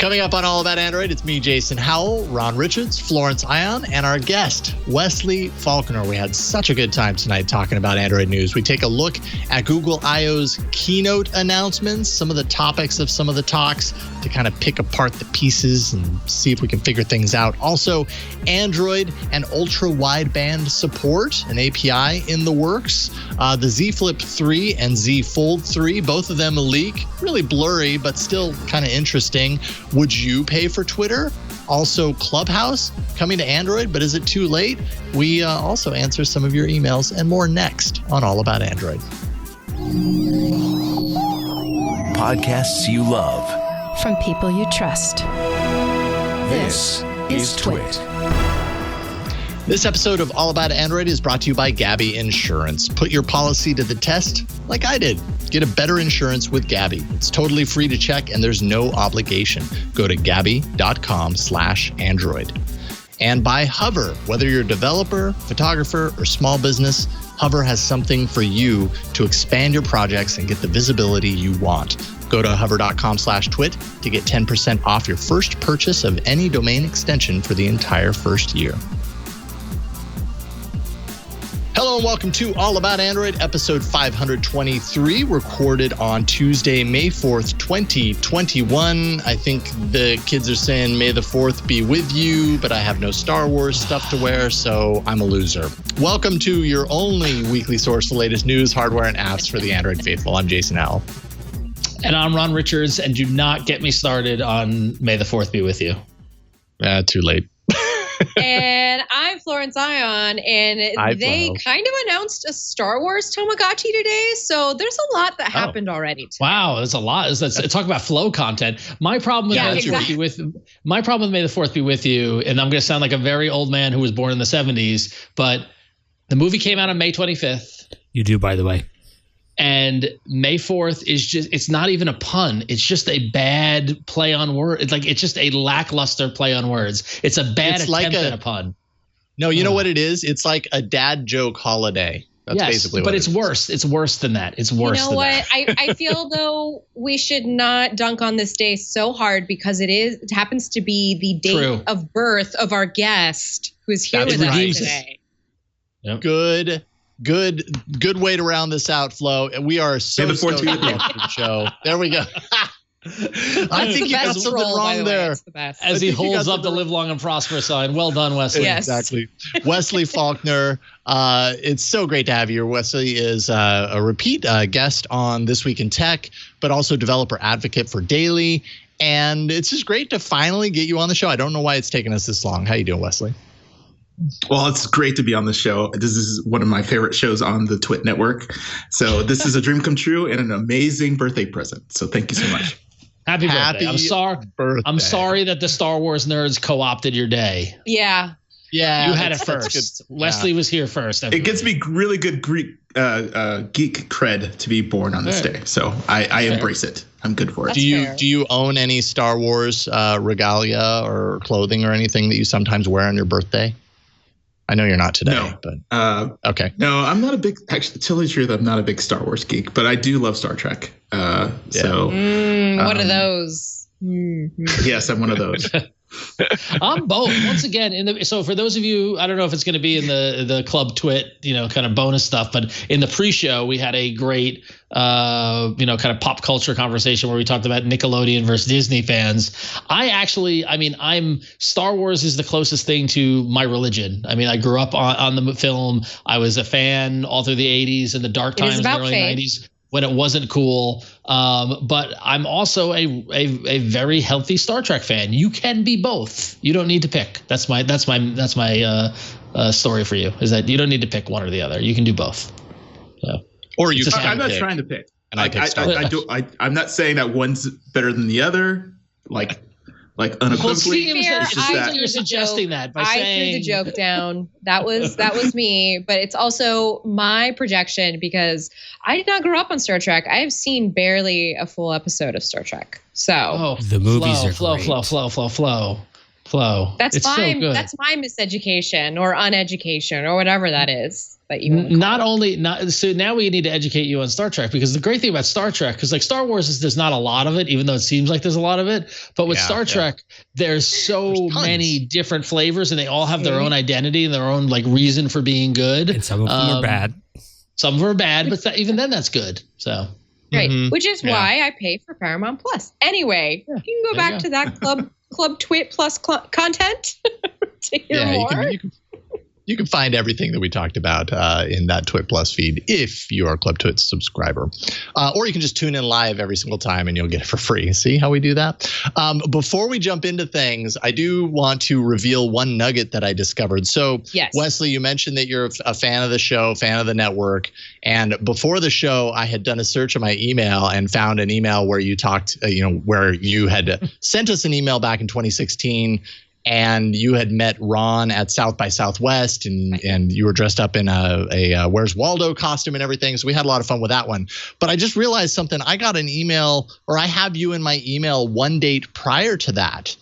Coming up on All About Android, it's me, Jason Howell, Ron Richards, Florence Ion, and our guest, Wesley Faulkner. We had such a good time tonight talking about Android news. We take a look at Google I/O's keynote announcements, some of the topics of some of the talks to kind of pick apart the pieces and see if we can figure things out. Also, Android and ultra-wideband support, an API in the works. The Z Flip 3 and Z Fold 3, both of them a leak. Really blurry, but still kind of interesting. Would you pay for Twitter? Also, Clubhouse coming to Android, but is it too late? We also answer some of your emails and more next on All About Android. Podcasts you love. From people you trust. This is Twit. This episode of All About Android is brought to you by Gabi Insurance. Put your policy to the test like I did. Get a better insurance with Gabi. It's totally free to check and there's no obligation. Go to gabi.com/Android. And by Hover. Whether you're a developer, photographer, or small business, Hover has something for you to expand your projects and get the visibility you want. Go to hover.com/twit to get 10% off your first purchase of any domain extension for the entire first year. Hello and welcome to All About Android, episode 523, recorded on Tuesday, May 4th, 2021. I think the kids are saying, May the 4th be with you, but I have no Star Wars stuff to wear, so I'm a loser. Welcome to your only weekly source for the latest news, hardware, and apps for the Android faithful. I'm Jason Howell. And I'm Ron Richards, and do not get me started on May the 4th be with you. Too late. And I'm Florence Ion, and they kind of announced a Star Wars Tamagotchi today, so there's a lot that happened already today. Wow, there's a lot. Let's talk about flow content. My problem with May the 4th be with you, and I'm going to sound like a very old man who was born in the 70s, but the movie came out on May 25th. You do, by the way. And May 4th is it's not even a pun. It's just a bad play on words. It's just a lackluster play on words. It's a bad attempt at a pun. No, you know what it is? It's like a dad joke holiday. That's basically what it is. But it's worse. It's worse than that. It's worse than that. You know what? I feel though we should not dunk on this day so hard because it happens to be the date of birth of our guest who's here with us today. Yep. Good way to round this out, Flo. And we are so stoked to the show. There we go. I think you got something wrong there. As he holds up the live long and prosper sign. Well done, Wesley. Yes. Exactly. Wesley Faulkner. It's so great to have you. Wesley is a repeat guest on This Week in Tech, but also developer advocate for Daily. And it's just great to finally get you on the show. I don't know why it's taken us this long. How you doing, Wesley? Well, it's great to be on the show. This is one of my favorite shows on the Twit network. So this is a dream come true and an amazing birthday present. So thank you so much. Happy birthday. I'm sorry that the Star Wars nerds co-opted your day. Yeah. Yeah. You had it first. Wesley was here first. It gives me really good geek cred to be born on this day. So I embrace it. I'm good for it. Do you own any Star Wars regalia or clothing or anything that you sometimes wear on your birthday? I know you're not today, but okay. No, I'm not a big. Actually, to tell you the truth, I'm not a big Star Wars geek, but I do love Star Trek. So one of those. Yes, I'm one of those. I'm both. Once again, so for those of you, I don't know if it's going to be in the Club Twit, kind of bonus stuff, but in the pre-show we had a great, kind of pop culture conversation where we talked about Nickelodeon versus Disney fans. I'm Star Wars is the closest thing to my religion. I mean, I grew up on the film. I was a fan all through the 80s and the dark times in the early 90s. When it wasn't cool, but I'm also a very healthy Star Trek fan. You can be both. You don't need to pick. That's my story for you. Is that you don't need to pick one or the other. You can do both. So, or you. I'm not trying to pick. And I'm not saying that one's better than the other. Like unequivocally. Well, it seems like you're suggesting that by saying. I threw the joke down. That was me. But it's also my projection because I did not grow up on Star Trek. I have seen barely a full episode of Star Trek. So the movies are flow. Flo. That's it's fine. So good. That's my miseducation or uneducation or whatever that is that you So now we need to educate you on Star Trek, because the great thing about Star Trek, because like Star Wars there's not a lot of it, even though it seems like there's a lot of it. But with Star Trek, there's so many different flavors, and they all have their own identity and their own like reason for being good. And some of them are bad. Some of them are bad, but even then that's good. So. Right, which is why I pay for Paramount Plus. Anyway, you can go back to that Club Twit Plus content to hear more. You can find everything that we talked about in that Twit Plus feed if you are a Club Twit subscriber. Or you can just tune in live every single time and you'll get it for free. See how we do that? Before we jump into things, I do want to reveal one nugget that I discovered. So, Wesley, you mentioned that you're a fan of the show, fan of the network. And before the show, I had done a search of my email and found an email where you talked, where you had sent us an email back in 2016. And you had met Ron at South by Southwest, and you were dressed up in a Where's Waldo costume and everything. So we had a lot of fun with that one. But I just realized something. I got an email, or I have you in my email one date prior to that.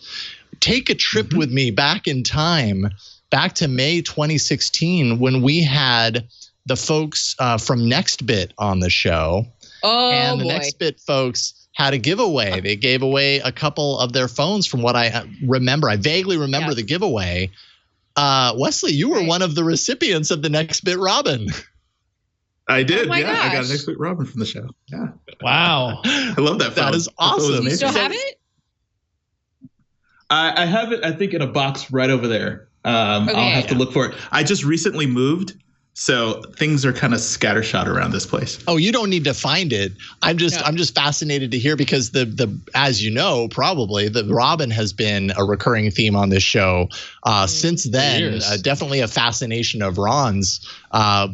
Take a trip with me back in time, back to May 2016, when we had the folks from Nextbit on the show. And the Nextbit folks had a giveaway. They gave away a couple of their phones from what I remember. I vaguely remember the giveaway. Wesley, you were one of the recipients of the Nextbit Robin. I did. I got a Nextbit Robin from the show. Yeah. Wow. I love that phone. That is awesome. You still have it? I have it, I think, in a box right over there. I'll have to look for it. I just recently moved, so things are kind of scattershot around this place. Oh, you don't need to find it. I'm just fascinated to hear, because the as you know, probably the Robin has been a recurring theme on this show since then. Definitely a fascination of Ron's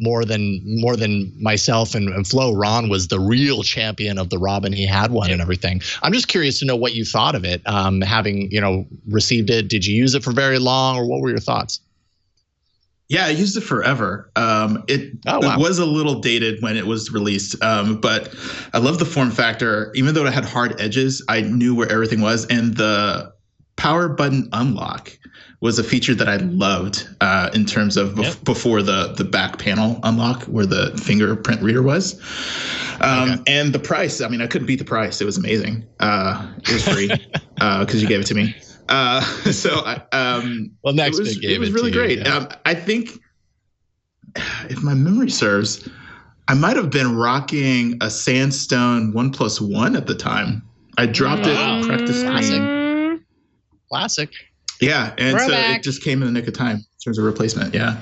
more than myself and Flo. Ron was the real champion of the Robin. He had one and everything. I'm just curious to know what you thought of it, having received it. Did you use it for very long, or what were your thoughts? Yeah, I used it forever. It was a little dated when it was released, but I love the form factor. Even though it had hard edges, I knew where everything was. And the power button unlock was a feature that I loved in terms of before the back panel unlock, where the fingerprint reader was. And the price, I mean, I couldn't beat the price. It was amazing. It was free because you gave it to me. It was really great. I think, if my memory serves, I might have been rocking a Sandstone 1+1 at the time. I dropped it in practice. Classic. Yeah, and so it just came in the nick of time in terms of replacement. Yeah.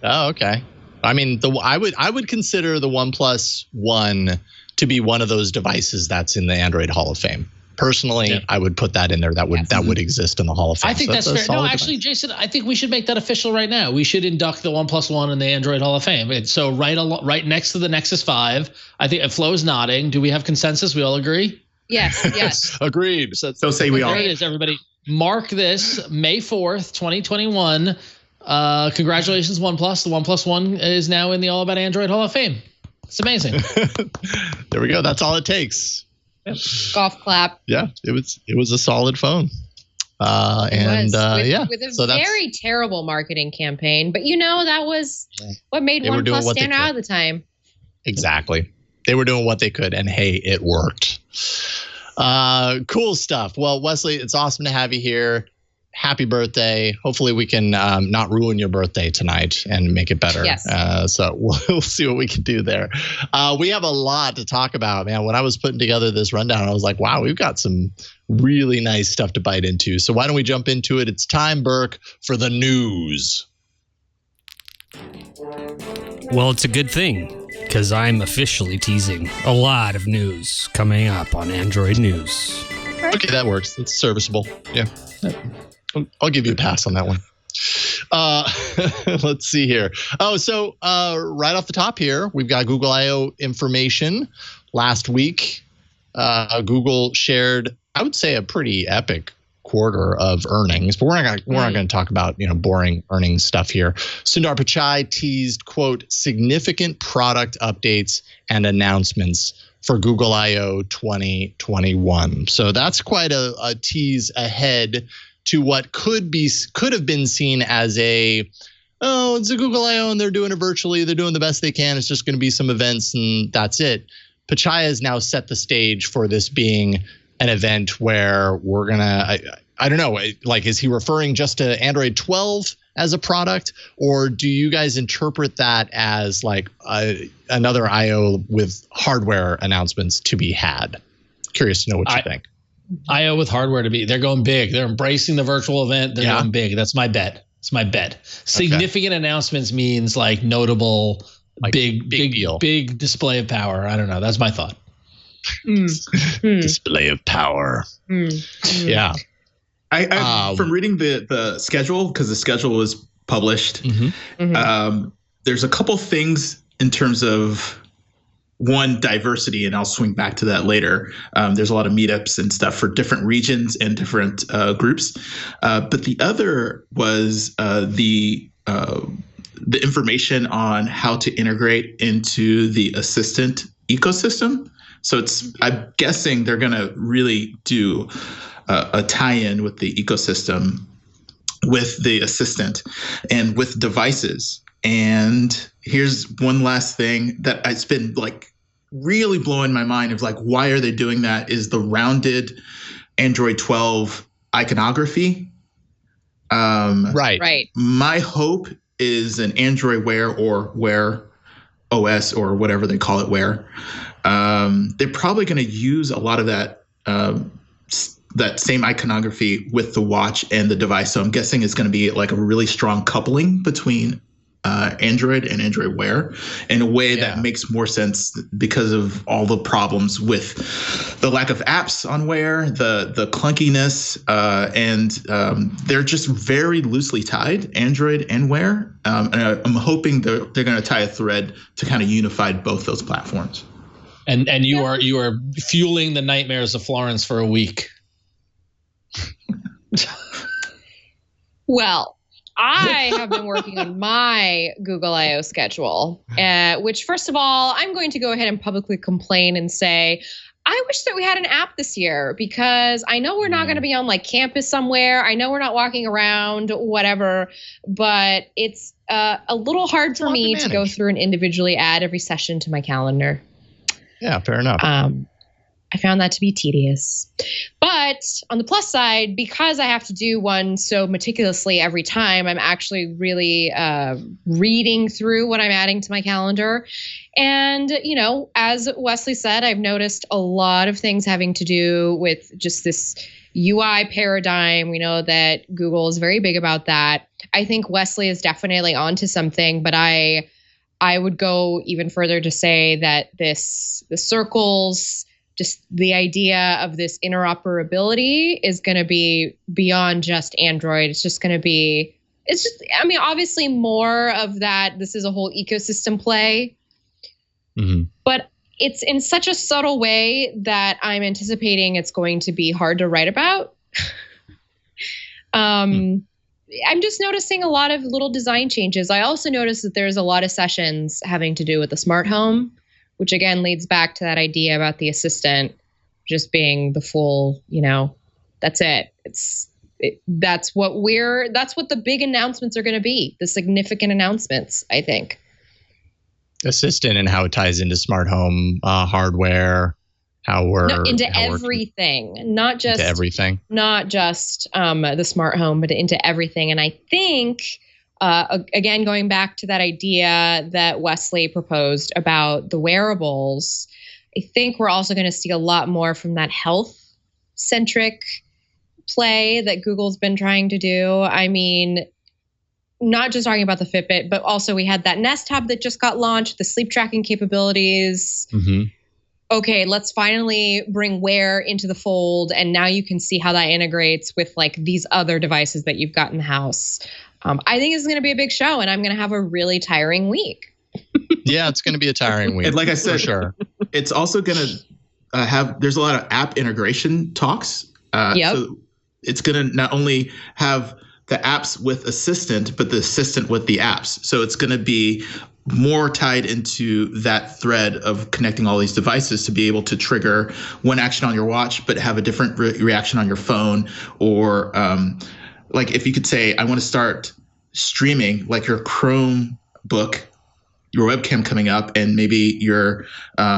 Oh, okay. I mean, I would consider the 1+1 to be one of those devices that's in the Android Hall of Fame. Personally, I would put that in there. That would exist in the Hall of Fame. I think that's fair. No, actually, Jason, I think we should make that official right now. We should induct the 1+1 in the Android Hall of Fame. And so right next to the Nexus 5, I think Flo's nodding. Do we have consensus? We all agree? Yes. Agreed. So say we all. There it is, everybody. Mark this, May 4th, 2021. Congratulations, OnePlus. The 1+1 is now in the All About Android Hall of Fame. It's amazing. There we go. That's all it takes. Yep. Golf clap. Yeah, it was a solid phone. With a very terrible marketing campaign, but that was what made OnePlus stand out at the time. Exactly. They were doing what they could, and hey, it worked. Cool stuff. Well, Wesley, it's awesome to have you here. Happy birthday. Hopefully we can not ruin your birthday tonight and make it better. Yes. So we'll see what we can do there. We have a lot to talk about, man. When I was putting together this rundown, I was like, wow, we've got some really nice stuff to bite into. So why don't we jump into it? It's time, Burke, for the news. Well, it's a good thing, because I'm officially teasing a lot of news coming up on Android News. Okay, that works. It's serviceable. Yeah. I'll give you a pass on that one. Let's see here. Oh, so right off the top here, we've got Google I/O information. Last week, Google shared, I would say, a pretty epic quarter of earnings, but we're not going to talk about boring earnings stuff here. Sundar Pichai teased, quote, significant product updates and announcements for Google I/O 2021. So that's quite a tease ahead to what could have been seen as it's a Google I/O and they're doing it virtually. They're doing the best they can. It's just going to be some events and that's it. Pichai has now set the stage for this being an event where we're going to, I don't know, like, is he referring just to Android 12 as a product, or do you guys interpret that as like another I/O with hardware announcements to be had? Curious to know what you think. I/O with hardware they're going big. They're embracing the virtual event. They're going big. That's my bet. It's my bet. Significant announcements means like notable, like big deal, big display of power. I don't know. That's my thought. Display of power. Yeah. I from reading the schedule, because the schedule was published, there's a couple things in terms of one, diversity, and I'll swing back to that later. There's a lot of meetups and stuff for different regions and different groups. But the other was the information on how to integrate into the assistant ecosystem. So I'm guessing they're going to really do a tie-in with the ecosystem, with the assistant, and with devices. And here's one last thing that it's been like really blowing my mind of like, why are they doing that, is the rounded Android 12 iconography. Right. My hope is an Android Wear or Wear OS or whatever they call it, Wear. They're probably going to use a lot of that that same iconography with the watch and the device. So I'm guessing it's going to be like a really strong coupling between Android and Android Wear in a way that makes more sense because of all the problems with the lack of apps on Wear, the clunkiness, and they're just very loosely tied, Android and Wear. And I'm hoping they're going to tie a thread to kind of unify both those platforms. And you are fueling the nightmares of Florence for a week. Well, I have been working on my Google I/O schedule, which, first of all, I'm going to go ahead and publicly complain and say, I wish that we had an app this year, because I know we're not going to be on like campus somewhere. I know we're not walking around, whatever, but it's a little hard for me to go through and individually add every session to my calendar. Yeah, fair enough. I found that to be tedious. But on the plus side, because I have to do one so meticulously every time, I'm actually really reading through what I'm adding to my calendar. And, you know, as Wesley said, I've noticed a lot of things having to do with just this UI paradigm. We know that Google is very big about that. I think Wesley is definitely onto something, but I would go even further to say that the circles, just the idea of this interoperability is going to be beyond just Android. It's just going to be, obviously more of that. This is a whole ecosystem play, but it's in such a subtle way that I'm anticipating it's going to be hard to write about. I'm just noticing a lot of little design changes. I also noticed that there's a lot of sessions having to do with the smart home, which again leads back to that idea about the assistant just being the full, that's it. That's what the big announcements are going to be, the significant announcements, I think. Assistant and how it ties into smart home hardware, into everything, not just the smart home, but into everything. And I think, again, going back to that idea that Wesley proposed about the wearables, I think we're also going to see a lot more from that health-centric play that Google's been trying to do. I mean, not just talking about the Fitbit, but also we had that Nest Hub that just got launched, the sleep tracking capabilities. Okay, let's finally bring Wear into the fold, and now you can see how that integrates with like these other devices that you've got in the house. I think it's going to be a big show, and I'm going to have a really tiring week. Yeah, it's going to be a tiring week. And like I said, for sure. It's also going to there's a lot of app integration talks. So it's going to not only have the apps with Assistant, but the Assistant with the apps. So it's going to be more tied into that thread of connecting all these devices to be able to trigger one action on your watch, but have a different reaction on your phone, or like if you could say, I want to start streaming like your Chromebook, your webcam coming up, and maybe your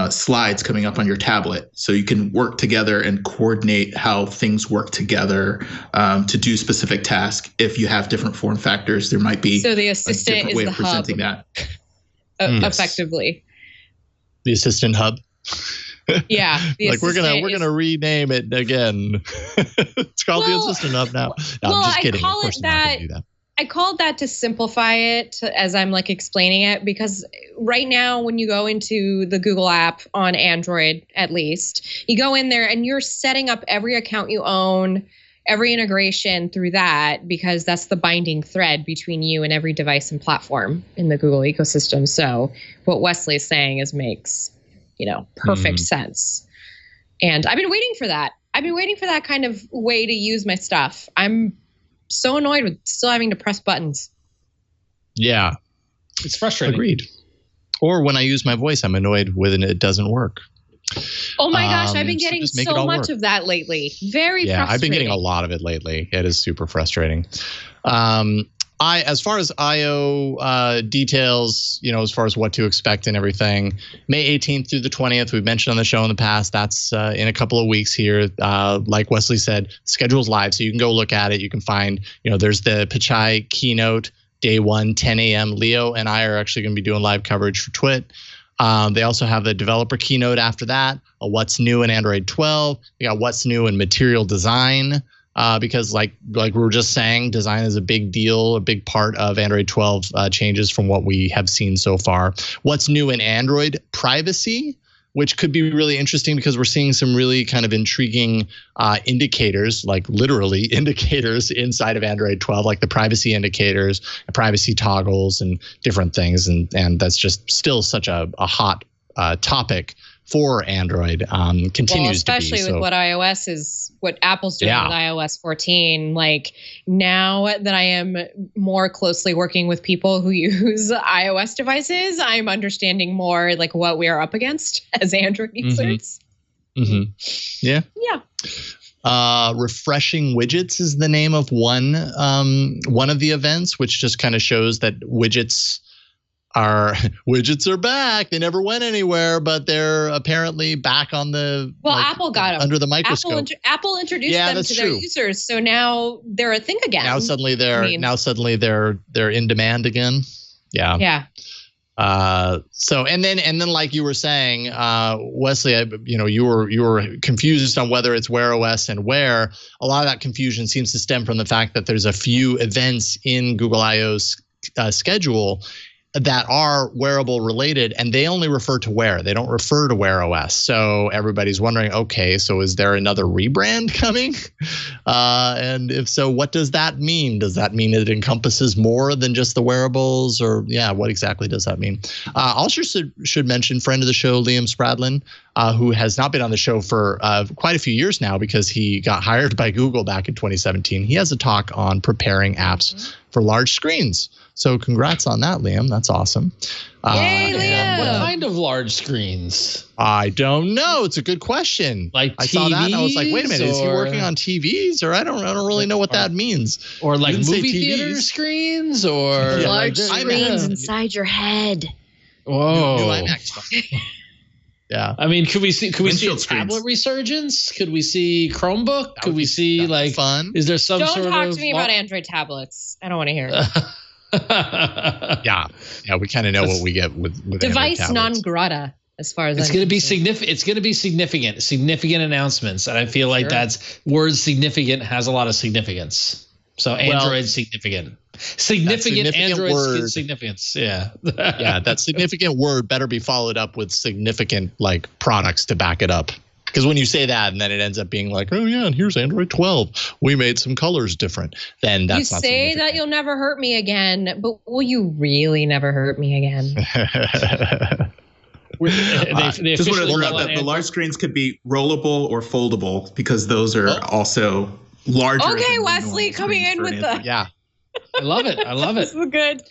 slides coming up on your tablet, so you can work together and coordinate how things work together to do specific tasks. If you have different form factors, there might be so the assistant a different is way the of presenting hub. that. Effectively. The assistant hub. Yeah, like we're gonna rename it again. It's called the assistant hub now. No, I'm just kidding. Of course, I'm not gonna do that. I called that to simplify it as I'm like explaining it, because right now when you go into the Google app on Android, at least, you go in there and you're setting up every account you own, every integration through that, because that's the binding thread between you and every device and platform in the Google ecosystem. So what Wesley is saying makes, perfect sense. And I've been waiting for that. I've been waiting for that kind of way to use my stuff. I'm so annoyed with still having to press buttons. Yeah. It's frustrating. Agreed. Or when I use my voice, I'm annoyed when it doesn't work. Oh my gosh, I've been getting so much of that lately. Very frustrating. I've been getting a lot of it lately. It is super frustrating. As far as I/O details, as far as what to expect and everything, May 18th through the 20th, we've mentioned on the show in the past, that's in a couple of weeks here. Like Wesley said, schedule's live, so you can go look at it. You can find, there's the Pichai keynote, day 1, 10 a.m. Leo and I are actually going to be doing live coverage for Twit. They also have the developer keynote after that, a what's new in Android 12. We got what's new in material design. Because like we were just saying, design is a big deal, a big part of Android 12 changes from what we have seen so far. What's new in Android privacy, which could be really interesting because we're seeing some really kind of intriguing indicators, like literally indicators inside of Android 12, like the privacy indicators, privacy toggles, and different things. And that's just still such a hot topic for Android, continues to be. Especially with what Apple's doing with iOS 14. Like now that I am more closely working with people who use iOS devices, I'm understanding more like what we are up against as Android users. Yeah. Refreshing widgets is the name of one of the events, which just kind of shows that widgets are back. They never went anywhere, but they're apparently back on the Apple got them under the microscope. Apple introduced them to their users, so now they're a thing again. Now suddenly they're in demand again. Yeah. So and then like you were saying, Wesley, you were confused on whether it's Wear OS and where. A lot of that confusion seems to stem from the fact that there's a few events in Google I/O's schedule that are wearable related, and they only refer to Wear. They don't refer to Wear OS. So everybody's wondering, okay, so is there another rebrand coming? And if so, what does that mean? Does that mean it encompasses more than just the wearables, or what exactly does that mean? Also should mention friend of the show, Liam Spradlin, who has not been on the show for quite a few years now because he got hired by Google back in 2017. He has a talk on preparing apps for large screens. So congrats on that, Liam. That's awesome. Yay, Liam! What kind of large screens? I don't know. It's a good question. Like I saw that and I was like, wait a minute, is he working on TVs? Or I don't really know what that means. Or like movie theater screens, or large screens inside your head. Whoa. New IMAX. Yeah. I mean, could we see a screens. tablet resurgence? Could we see Chromebook? Could we see like fun? Is there some Don't sort of talk to me about Android tablets. I don't want to hear it. Yeah, we kind of know what we get with device non grata. As far as it's going to be significant, it's going to be significant announcements, and I feel like that's word significant has a lot of significance. So Android significant Android word. significance. Yeah, that significant word better be followed up with significant like products to back it up. Because when you say that and then it ends up being like, oh yeah, and here's Android 12. We made some colors different. Then that's not significant. You say that you'll never hurt me again, but will you really never hurt me again? Just want to throw out that the large screens could be rollable or foldable because those are also larger. Okay, Wesley coming in with the I love it. This is good.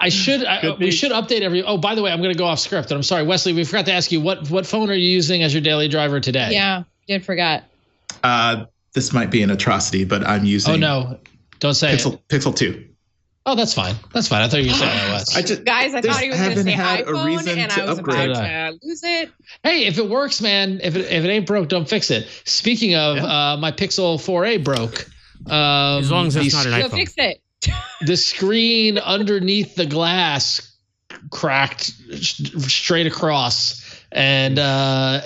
We should update Oh, by the way, I'm going to go off script. And I'm sorry, Wesley, we forgot to ask you what phone are you using as your daily driver today? Yeah, did forgot. This might be an atrocity, but I'm using Don't say Pixel 2. Oh, that's fine. That's fine. I thought you were saying iOS. Guys, I thought he was going to say iPhone, and I was about to lose it. Hey, if it works, man, if it ain't broke, don't fix it. Speaking of, my Pixel 4a broke. As long as it's not an iPhone. Go fix it. The screen underneath the glass cracked straight across. And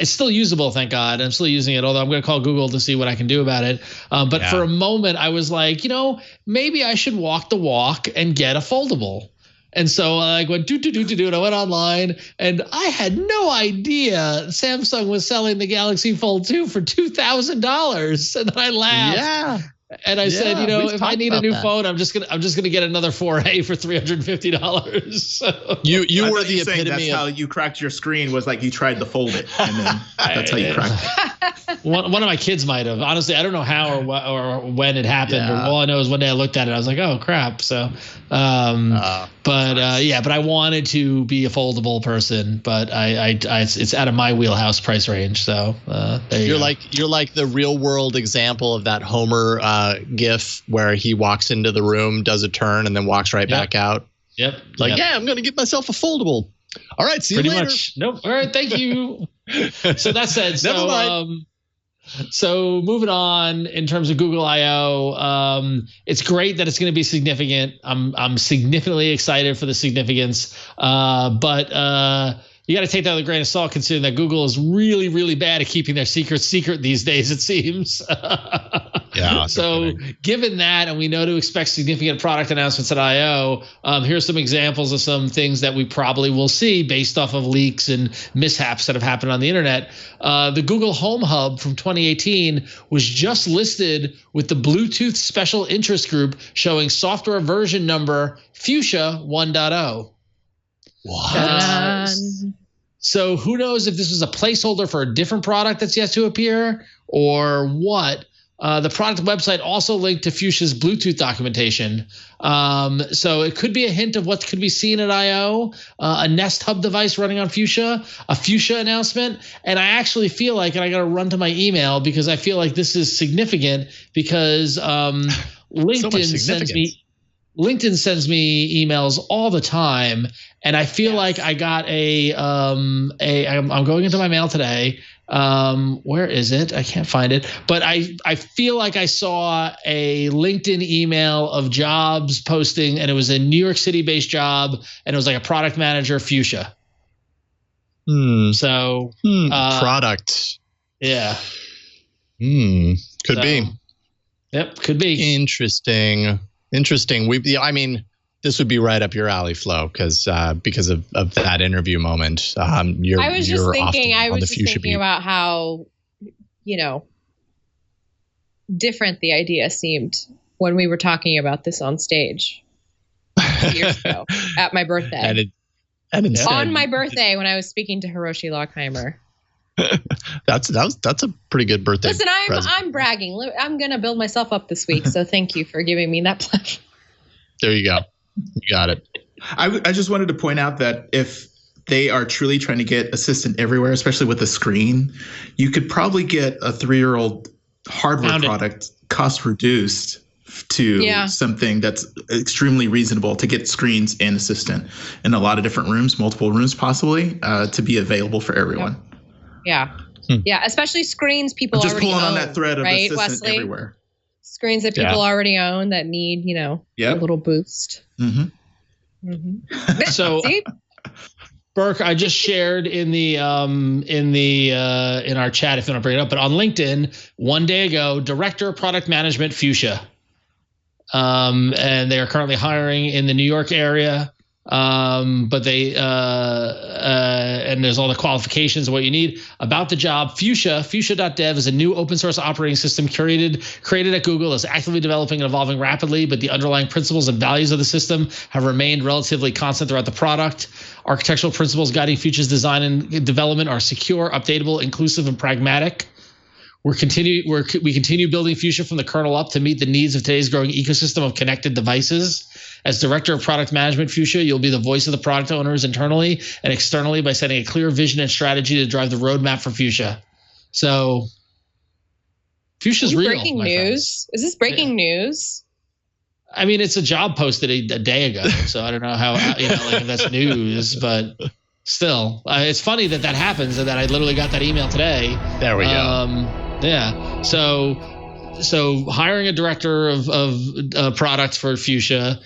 it's still usable, thank God. I'm still using it, although I'm going to call Google to see what I can do about it. But for a moment, I was like, maybe I should walk the walk and get a foldable. And so I went do, and I went online, and I had no idea Samsung was selling the Galaxy Fold 2 for $2,000. And then I laughed. Yeah. And I said, if I need a new phone, I'm just gonna get another 4A for $350. So. You were the epitome. That's how you cracked your screen. Was like you tried to fold it, and then that's how you cracked it. One of my kids might have. Honestly, I don't know how or when it happened. Yeah. All I know is one day I looked at it, I was like, oh crap. So, but I wanted to be a foldable person, but it's out of my wheelhouse price range. So you're like the real world example of that Homer GIF where he walks into the room, does a turn, and then walks right back out. Yep. I'm going to get myself a foldable. All right. See you later. Much. Nope. All right. Thank you. So that said, so moving on in terms of Google I/O, it's great that it's going to be significant. I'm significantly excited for the significance, but you got to take that with a grain of salt, considering that Google is really, really bad at keeping their secrets secret these days, it seems. Yeah. So given that, and we know to expect significant product announcements at I/O, here's some examples of some things that we probably will see based off of leaks and mishaps that have happened on the internet. The Google Home Hub from 2018 was just listed with the Bluetooth Special Interest Group showing software version number Fuchsia 1.0. What? So who knows if this was a placeholder for a different product that's yet to appear or what. The product website also linked to Fuchsia's Bluetooth documentation. So it could be a hint of what could be seen at I/O, a Nest Hub device running on Fuchsia, a Fuchsia announcement. And I actually feel like, and I got to run to my email because I feel like this is significant because LinkedIn sends me emails all the time, and I feel like I got I'm going into my mail today. Where is it? I can't find it. But I feel like I saw a LinkedIn email of jobs posting, and it was a New York City-based job, and it was like a product manager, Fuchsia. So product. Yeah. Could be. Yep, could be. Interesting. This would be right up your alley, Flo, because of that interview moment. I was just thinking about how, different the idea seemed when we were talking about this on stage years ago at my birthday. On my birthday when I was speaking to Hiroshi Lockheimer. That's a pretty good birthday. Listen, I'm bragging. I'm gonna build myself up this week, so thank you for giving me that platform. There you go. You got it. I just wanted to point out that if they are truly trying to get assistant everywhere, especially with the screen, you could probably get a 3-year-old hardware product cost reduced to something that's extremely reasonable to get screens and assistant in a lot of different rooms, multiple rooms possibly, to be available for everyone. Yeah. Yeah, especially screens people already own. Just pulling on that thread of assistant Wesley? Everywhere. Screens that people already own that need, a little boost. So, Burke, I just shared in our chat if you want to bring it up, but on LinkedIn one day ago, Director of Product Management Fuchsia, and they are currently hiring in the New York area. But they and there's all the qualifications of what you need about the job. Fuchsia.dev is a new open source operating system created at Google. Is actively developing and evolving rapidly, but the underlying principles and values of the system have remained relatively constant throughout the product. Architectural principles guiding Fuchsia's design and development are secure, updatable, inclusive, and pragmatic. We continue building Fuchsia from the kernel up to meet the needs of today's growing ecosystem of connected devices. As Director of Product Management Fuchsia, you'll be the voice of the product owners internally and externally by setting a clear vision and strategy to drive the roadmap for Fuchsia. So, Fuchsia's real. Breaking news? Is this breaking news? I mean, it's a job posted a day ago, so I don't know how, if that's news, but still, it's funny that happens and that I literally got that email today. There we go. Yeah. So hiring a director of product for Fuchsia.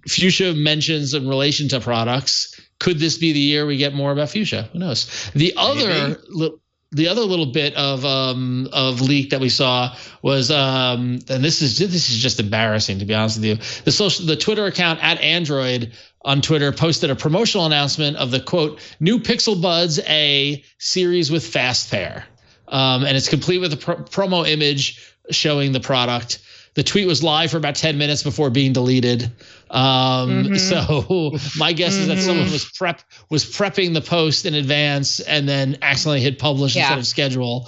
Fuchsia mentions in relation to products. Could this be the year we get more about Fuchsia? Who knows? The other little bit of leak that we saw was, and this is just embarrassing, to be honest with you. The Twitter account @Android on Twitter posted a promotional announcement of the quote new Pixel Buds A series with fast pair, and it's complete with a promo image showing the product. The tweet was live for about 10 minutes before being deleted. So my guess is that someone was prepping the post in advance and then accidentally hit publish instead of schedule,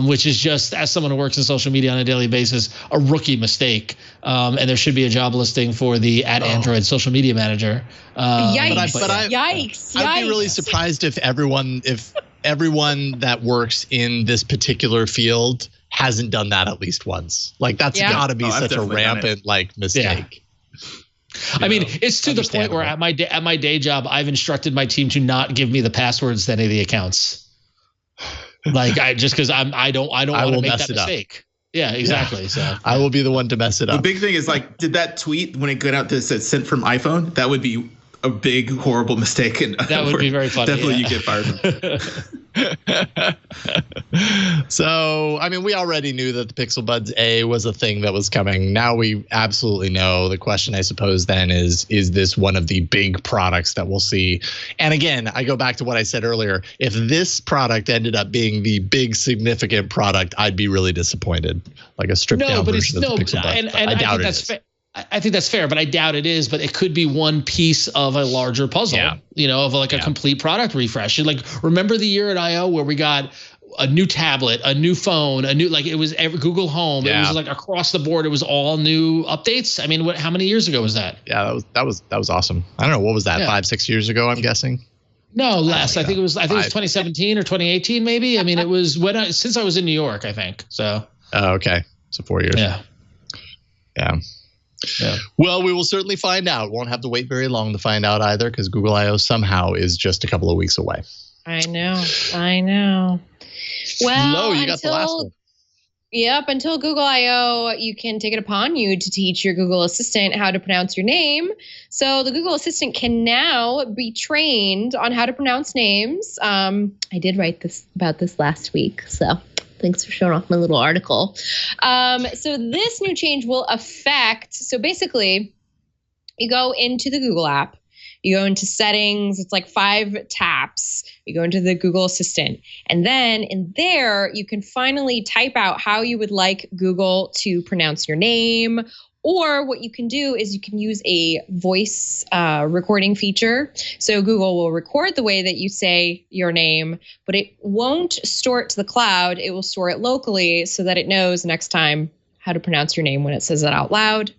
which is just, as someone who works in social media on a daily basis, a rookie mistake. And there should be a job listing for the @Android social media manager. Yikes! I'd be really surprised if everyone that works in this particular field hasn't done that at least once. Like that's got to be such a rampant mistake. Yeah. I mean, it's to the point where at my day job, I've instructed my team to not give me the passwords to any of the accounts. Just because I don't want to make that mistake. Yeah, exactly. Yeah. So I will be the one to mess it up. The big thing is did that tweet when it got out that said sent from iPhone? That would be a big horrible mistake, and that would be very funny. Definitely, you get fired. So, I mean, we already knew that the Pixel Buds A was a thing that was coming. Now we absolutely know. The question, I suppose, then is this one of the big products that we'll see? And again, I go back to what I said earlier. If this product ended up being the big significant product, I'd be really disappointed. Like a stripped down version of the Pixel Buds. And I doubt that's fair. I think that's fair, but I doubt it is. But it could be one piece of a larger puzzle, of a complete product refresh. Remember the year at I/O where we got a new tablet, a new phone, it was Google Home. Yeah. It was across the board. It was all new updates. I mean, how many years ago was that? Yeah, that was awesome. I don't know, what was that? 5-6 years ago? I'm guessing. No, less. I think it was 2017 or 2018, maybe. I mean, it was since I was in New York, I think. So. Oh, okay. So 4 years. Yeah. Yeah. Yeah. Well, we will certainly find out. Won't have to wait very long to find out either, because Google I/O somehow is just a couple of weeks away. I know. Well, you got the last one. Yep, until Google I/O, you can take it upon you to teach your Google Assistant how to pronounce your name. So the Google Assistant can now be trained on how to pronounce names. I did write about this last week, so thanks for showing off my little article. So this new change will affect, so basically you go into the Google app, you go into settings, it's 5 taps, you go into the Google Assistant, and then in there you can finally type out how you would like Google to pronounce your name. Or what you can do is you can use a voice recording feature. So Google will record the way that you say your name, but it won't store it to the cloud. It will store it locally so that it knows next time how to pronounce your name when it says it out loud.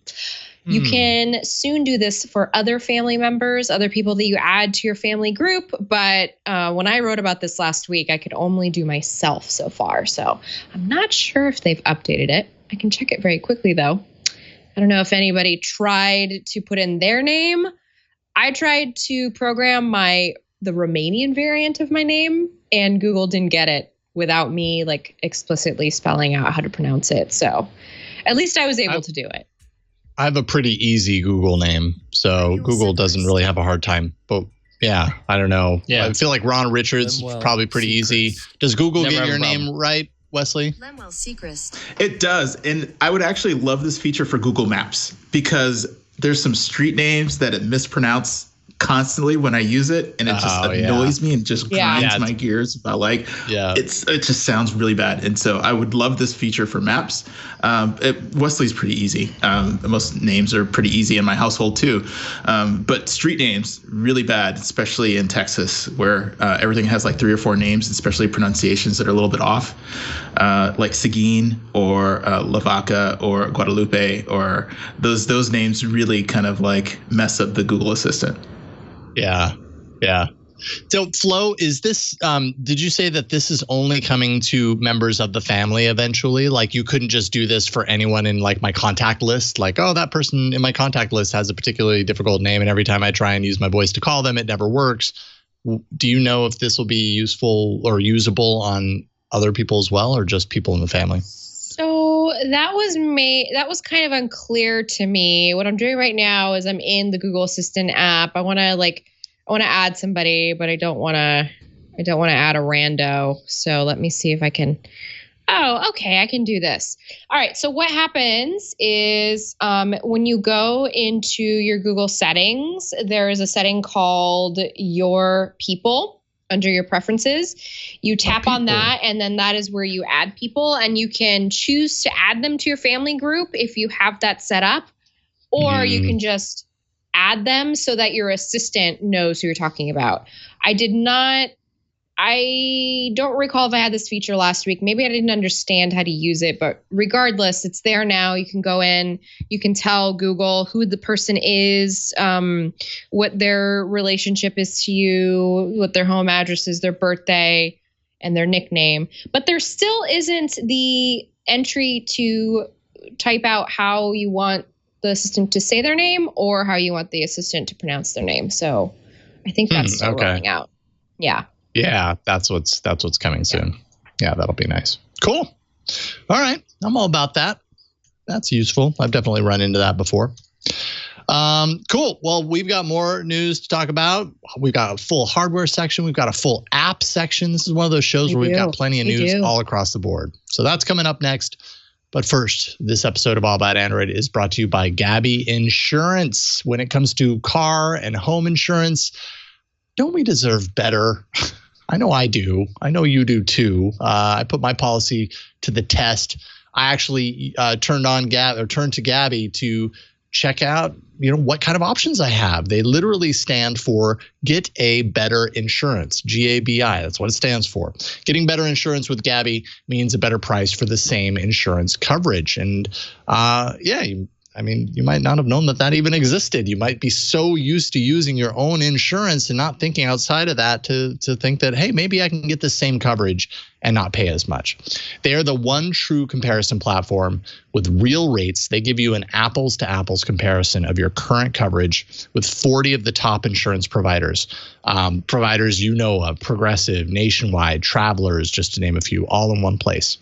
You can soon do this for other family members, other people that you add to your family group. But when I wrote about this last week, I could only do myself so far. So I'm not sure if they've updated it. I can check it very quickly, though. I don't know if anybody tried to put in their name. I tried to program the Romanian variant of my name, and Google didn't get it without me explicitly spelling out how to pronounce it. So at least I was able to do it. I have a pretty easy Google name, so Google doesn't really have a hard time. But yeah, I don't know. Yeah. I feel like Ron Richards probably pretty easy. Does Google get your name right, Wesley? It does. And I would actually love this feature for Google Maps, because there's some street names that it mispronounces constantly when I use it, and it just annoys me and just grinds my gears about it just sounds really bad. And so I would love this feature for maps. Wesley's pretty easy. Most names are pretty easy in my household too. But street names, really bad, especially in Texas, where everything has 3 or 4 names, especially pronunciations that are a little bit off, like Seguin or Lavaca or Guadalupe, or those names really kind of mess up the Google Assistant. Yeah. So, Flo, is this, did you say that this is only coming to members of the family eventually? Like, you couldn't just do this for anyone in, like, my contact list? Like, oh, that person in my contact list has a particularly difficult name, and every time I try and use my voice to call them, it never works. Do you know if this will be useful or usable on other people as well, or just people in the family? So that was kind of unclear to me. What I'm doing right now is I'm in the Google Assistant app. I want to add somebody, but I don't want to add a rando. So let me see if I can. Oh, okay, I can do this. All right. So what happens is when you go into your Google settings, there is a setting called Your People under your preferences. You tap on that, and then that is where you add people, and you can choose to add them to your family group if you have that set up, or you can just add them so that your assistant knows who you're talking about. I don't recall if I had this feature last week. Maybe I didn't understand how to use it, but regardless, it's there now. You can go in, you can tell Google who the person is, what their relationship is to you, what their home address is, their birthday, and their nickname. But there still isn't the entry to type out how you want the assistant to say their name or how you want the assistant to pronounce their name. So I think that's still rolling out. Yeah. Yeah, that's what's coming soon. Yeah, that'll be nice. Cool. All right. I'm all about that. That's useful. I've definitely run into that before. Cool. Well, we've got more news to talk about. We've got a full hardware section. We've got a full app section. This is one of those shows where we've got plenty of news all across the board. So that's coming up next. But first, this episode of All About Android is brought to you by Gabi Insurance. When it comes to car and home insurance, don't we deserve better? I know I do. I know you do too. I put my policy to the test. I actually turned to Gabi to check out, what kind of options I have. They literally stand for Get a Better Insurance, GABI. That's what it stands for. Getting better insurance with Gabi means a better price for the same insurance coverage. And you might not have known that even existed. You might be so used to using your own insurance and not thinking outside of that to think that, hey, maybe I can get the same coverage and not pay as much. They are the one true comparison platform with real rates. They give you an apples to apples comparison of your current coverage with 40 of the top insurance providers. Providers of, Progressive, Nationwide, Travelers, just to name a few, all in one place.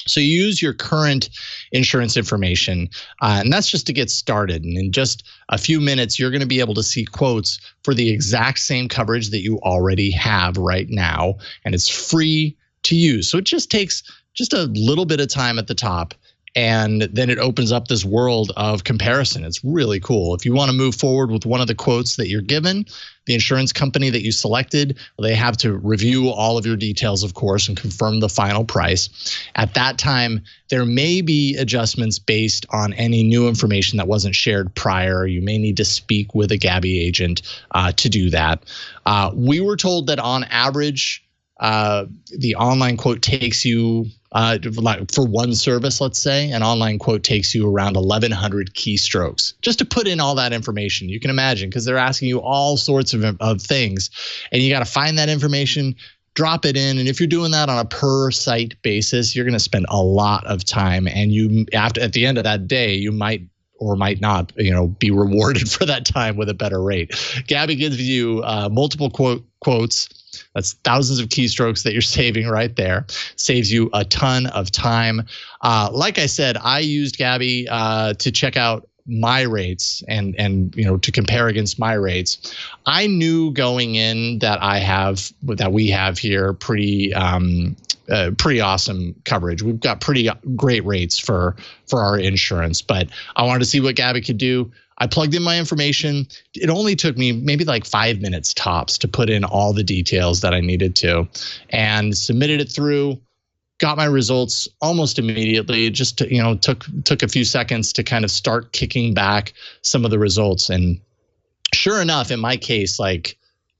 So you use your current insurance information, and that's just to get started. And in just a few minutes, you're going to be able to see quotes for the exact same coverage that you already have right now, and it's free to use. So it just takes just a little bit of time at the top, and then it opens up this world of comparison. It's really cool. If you want to move forward with one of the quotes that you're given, the insurance company that you selected, they have to review all of your details, of course, and confirm the final price. At that time, there may be adjustments based on any new information that wasn't shared prior. You may need to speak with a Gabi agent to do that. We were told that on average, the online quote takes you for one service, let's say, an online quote takes you around 1,100 keystrokes just to put in all that information. You can imagine, because they're asking you all sorts of things, and you got to find that information, drop it in. And if you're doing that on a per site basis, you're going to spend a lot of time. And at the end of that day, you might or might not, be rewarded for that time with a better rate. Gabi gives you multiple quotes. That's thousands of keystrokes that you're saving right there. Saves you a ton of time. Like I said, I used Gabi to check out my rates and to compare against my rates. I knew going in that we have here pretty awesome coverage. We've got pretty great rates for our insurance, but I wanted to see what Gabi could do. I plugged in my information. It only took me maybe like 5 minutes tops to put in all the details that I needed to, and submitted it through. Got my results almost immediately. It just took a few seconds to kind of start kicking back some of the results. And sure enough, in my case,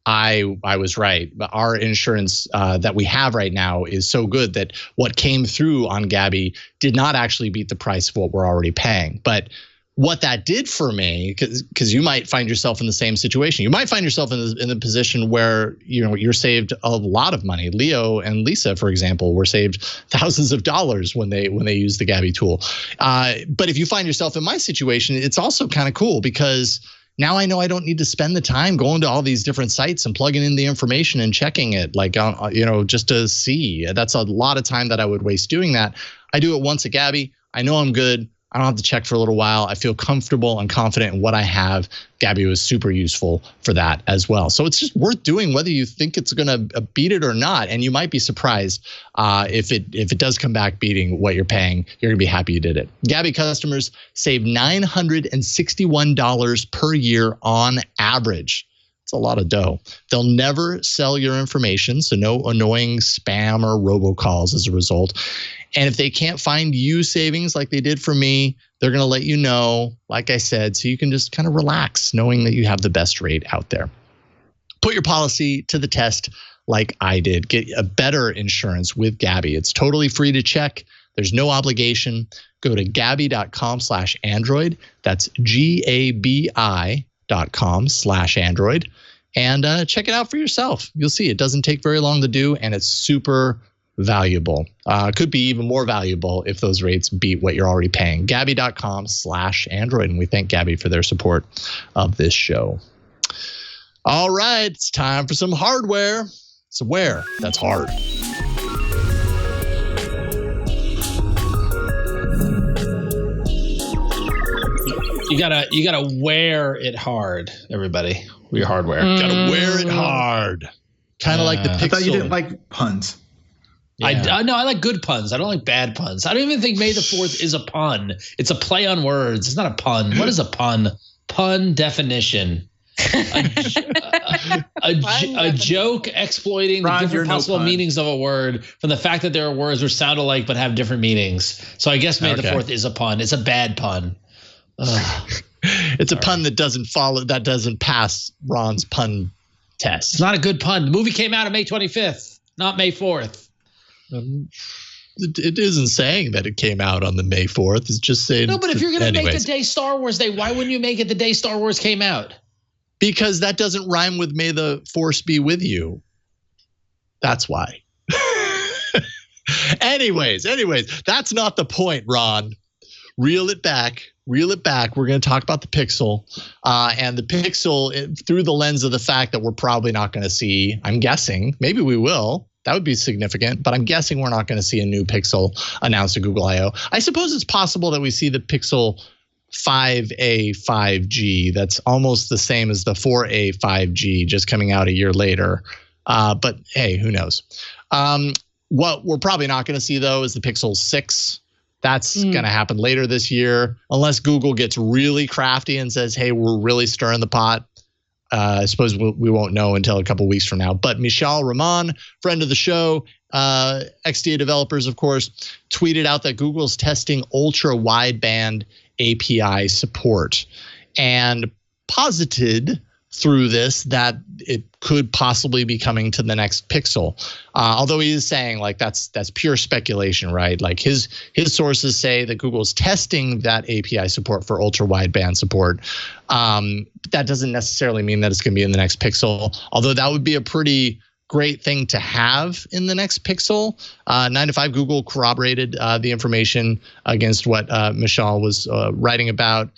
I was right. But our insurance that we have right now is so good that what came through on Gabi did not actually beat the price of what we're already paying. But what that did for me, because you might find yourself in the same situation. You might find yourself in the position where you're saved a lot of money. Leo and Lisa, for example, were saved thousands of dollars when they used the Gabby tool. But if you find yourself in my situation, it's also kind of cool because now I know I don't need to spend the time going to all these different sites and plugging in the information and checking it, just to see. That's a lot of time that I would waste doing that. I do it once at Gabby. I know I'm good. I don't have to check for a little while. I feel comfortable and confident in what I have. Gabby was super useful for that as well. So it's just worth doing whether you think it's going to beat it or not. And you might be surprised if it does come back beating what you're paying. You're going to be happy you did it. Gabby customers save $961 per year on average. It's a lot of dough. They'll never sell your information, so no annoying spam or robocalls as a result. And if they can't find you savings like they did for me, they're going to let you know, like I said, so you can just kind of relax knowing that you have the best rate out there. Put your policy to the test like I did. Get a better insurance with Gabby. It's totally free to check. There's no obligation. Go to Gabby.com/Android. That's GABI.com/Android. And check it out for yourself. You'll see it doesn't take very long to do, and it's super valuable. Could be even more valuable if those rates beat what you're already paying. Gabby.com/Android. And we thank Gabby for their support of this show. All right, it's time for some hardware. Some wear that's hard. You gotta wear it hard, everybody. Your hardware. Gotta wear it hard. Kind of like the Pixel. I thought you didn't like puns. Yeah. No, I like good puns. I don't like bad puns. I don't even think May the 4th is a pun. It's a play on words. It's not a pun. What is a pun? Pun definition. A joke exploiting the different possible meanings of a word from the fact that there are words which sound alike but have different meanings. So I guess May the 4th is a pun. It's a bad pun. It's a pun that doesn't pass Ron's pun test. It's not a good pun. The movie came out on May 25th, not May 4th. It isn't saying that it came out on the May 4th. It's just saying. No, but if you're going to make the day Star Wars Day, why wouldn't you make it the day Star Wars came out? Because that doesn't rhyme with May the Force be with you. That's why. Anyways, that's not the point, Ron. Reel it back. We're going to talk about the Pixel and the Pixel through the lens of the fact that we're probably not going to see, I'm guessing, maybe we will. That would be significant, but I'm guessing we're not going to see a new Pixel announced at Google I/O. I suppose it's possible that we see the Pixel 5a 5G. That's almost the same as the 4a 5G, just coming out a year later. But hey, who knows? What we're probably not going to see, though, is the Pixel 6. That's going to happen later this year, unless Google gets really crafty and says, hey, we're really stirring the pot. I suppose we won't know until a couple weeks from now. But Michal Rahman, friend of the show, XDA developers, of course, tweeted out that Google's testing ultra-wideband API support and posited through this that it could possibly be coming to the next Pixel. Although he is saying like that's pure speculation, right? Like his sources say that Google's testing that API support for ultra wideband support. That doesn't necessarily mean that it's going to be in the next Pixel, although that would be a pretty great thing to have in the next Pixel. 9to5 Google corroborated the information against what Michal was writing about.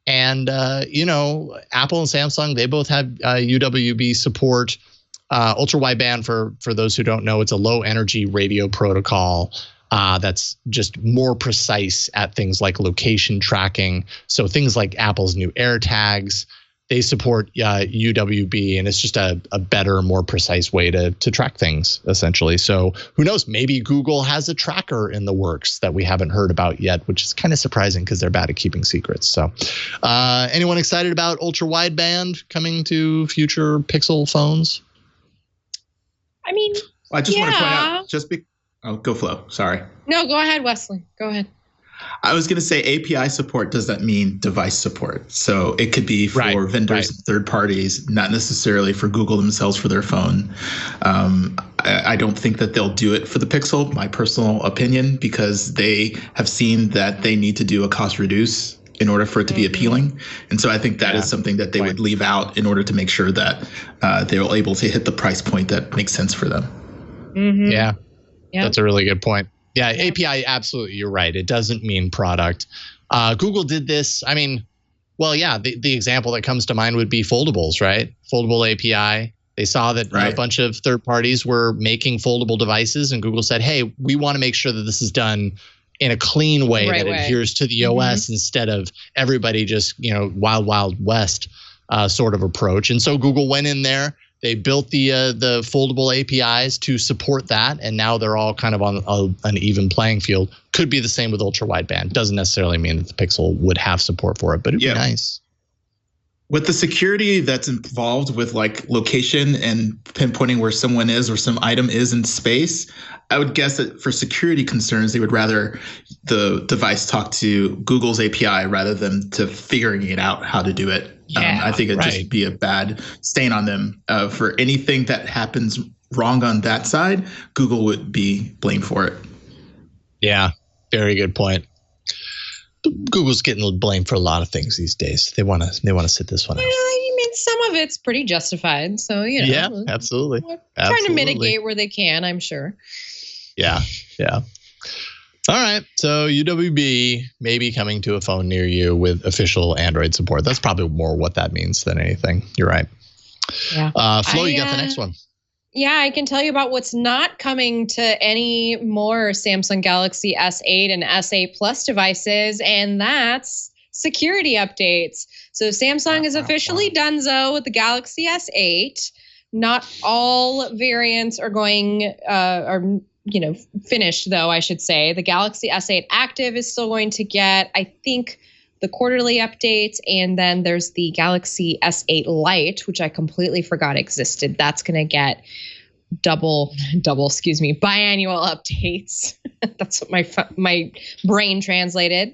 And, Apple and Samsung, they both have UWB support. Ultra wideband, for those who don't know, it's a low energy radio protocol that's just more precise at things like location tracking. So things like Apple's new AirTags, they support UWB, and it's just a better, more precise way to track things, essentially. So who knows? Maybe Google has a tracker in the works that we haven't heard about yet, which is kind of surprising because they're bad at keeping secrets. So anyone excited about ultra wideband coming to future Pixel phones? I mean, I just want to point out, go Flo. Sorry. No, go ahead, Wesley. Go ahead. I was going to say API support doesn't mean device support. So it could be for vendors, third parties, not necessarily for Google themselves for their phone. I don't think that they'll do it for the Pixel, my personal opinion, because they have seen that they need to do a cost reduce in order for it to be appealing. And so I think that is something that they would leave out in order to make sure that they were able to hit the price point that makes sense for them. Mm-hmm. Yeah, that's a really good point. Yeah, API, absolutely, you're right. It doesn't mean product. Google did this. I mean, well, yeah, the example that comes to mind would be foldables, right? Foldable API. They saw that a bunch of third parties were making foldable devices, and Google said, hey, we want to make sure that this is done in a clean way that adheres to the OS instead of everybody just, wild, wild west sort of approach. And so Google went in there. They built the foldable APIs to support that, and now they're all kind of on an even playing field. Could be the same with ultra-wideband. Doesn't necessarily mean that the Pixel would have support for it, but it'd be nice. With the security that's involved with like location and pinpointing where someone is or some item is in space, I would guess that for security concerns, they would rather the device talk to Google's API rather than to figuring it out how to do it. I think it'd just be a bad stain on them. For anything that happens wrong on that side, Google would be blamed for it. Yeah, very good point. Google's getting blamed for a lot of things these days. They want to sit this one out. I mean, some of it's pretty justified. So, Yeah, absolutely. Trying to mitigate where they can, I'm sure. Yeah. All right. So UWB may be coming to a phone near you with official Android support. That's probably more what that means than anything. You're right. Yeah. Flo, you got the next one. Yeah, I can tell you about what's not coming to any more Samsung Galaxy S8 and S8 Plus devices, and that's security updates. So Samsung is officially donezo with the Galaxy S8. Not all variants are going, finished though, I should say. The Galaxy S8 Active is still going to get, I think, the quarterly updates, and then there's the Galaxy S8 Lite, which I completely forgot existed. That's going to get biannual updates. That's what my brain translated.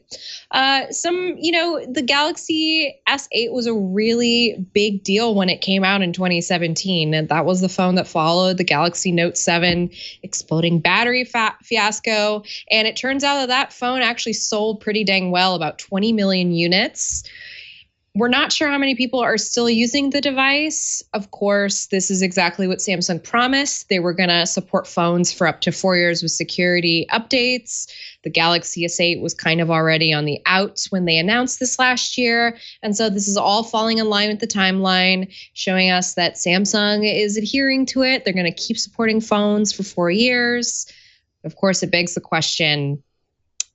The Galaxy S8 was a really big deal when it came out in 2017, and that was the phone that followed the Galaxy Note 7 exploding battery fiasco. And it turns out that phone actually sold pretty dang well, about 20 million units. We're not sure how many people are still using the device. Of course, this is exactly what Samsung promised. They were going to support phones for up to 4 years with security updates. The Galaxy S8 was kind of already on the outs when they announced this last year. And so this is all falling in line with the timeline, showing us that Samsung is adhering to it. They're going to keep supporting phones for 4 years. Of course, it begs the question,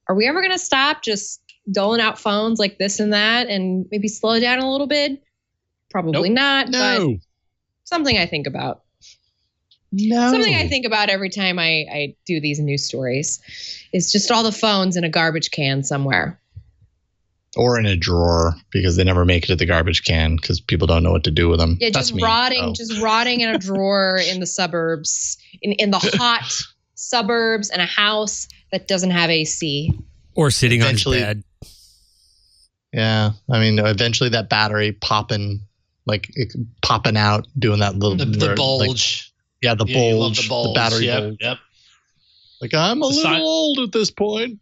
are we ever going to stop just doling out phones like this and that and maybe slow down a little bit? Probably not. No. But something I think about. No. Something I think about every time I do these news stories is just all the phones in a garbage can somewhere. Or in a drawer, because they never make it to the garbage can because people don't know what to do with them. Yeah, just rotting in a drawer in the suburbs, in the hot suburbs, in a house that doesn't have AC. Or sitting on his bed. Yeah, I mean, eventually that battery popping out, doing that little the bulge. The bulge, the battery bulge. Yep. Like, I'm a little old at this point.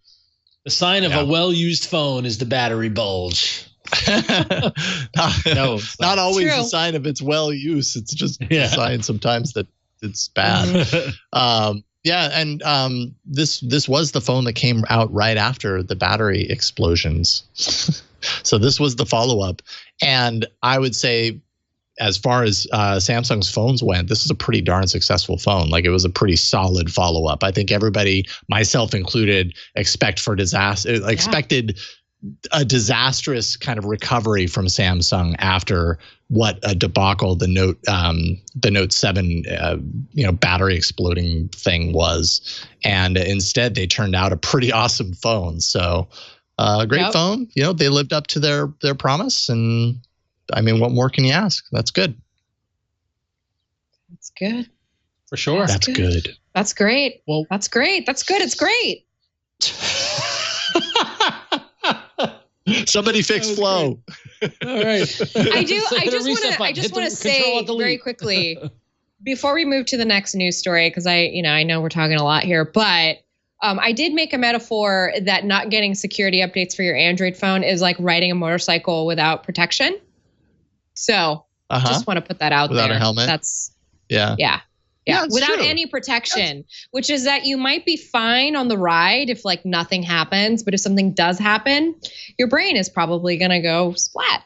The sign of a well-used phone is the battery bulge. Not always a sign of its well use. It's just a sign sometimes that it's bad. This was the phone that came out right after the battery explosions. So this was the follow-up. And I would say, as far as Samsung's phones went, this is a pretty darn successful phone. Like, it was a pretty solid follow-up. I think everybody, myself included, expected a disastrous kind of recovery from Samsung after what a debacle the Note 7 battery exploding thing was, and instead they turned out a pretty awesome phone. So great phone. They lived up to their promise, and I mean, what more can you ask? That's good. That's good. For sure. That's good. That's great. Well, that's great. That's good. It's great. Somebody fix Flo. All right. I just want to say very quickly before we move to the next news story, because I know we're talking a lot here, but I did make a metaphor that not getting security updates for your Android phone is like riding a motorcycle without protection. So just want to put that out without there. A helmet. That's yeah. Without any protection, which is that you might be fine on the ride if like nothing happens, but if something does happen, your brain is probably going to go splat.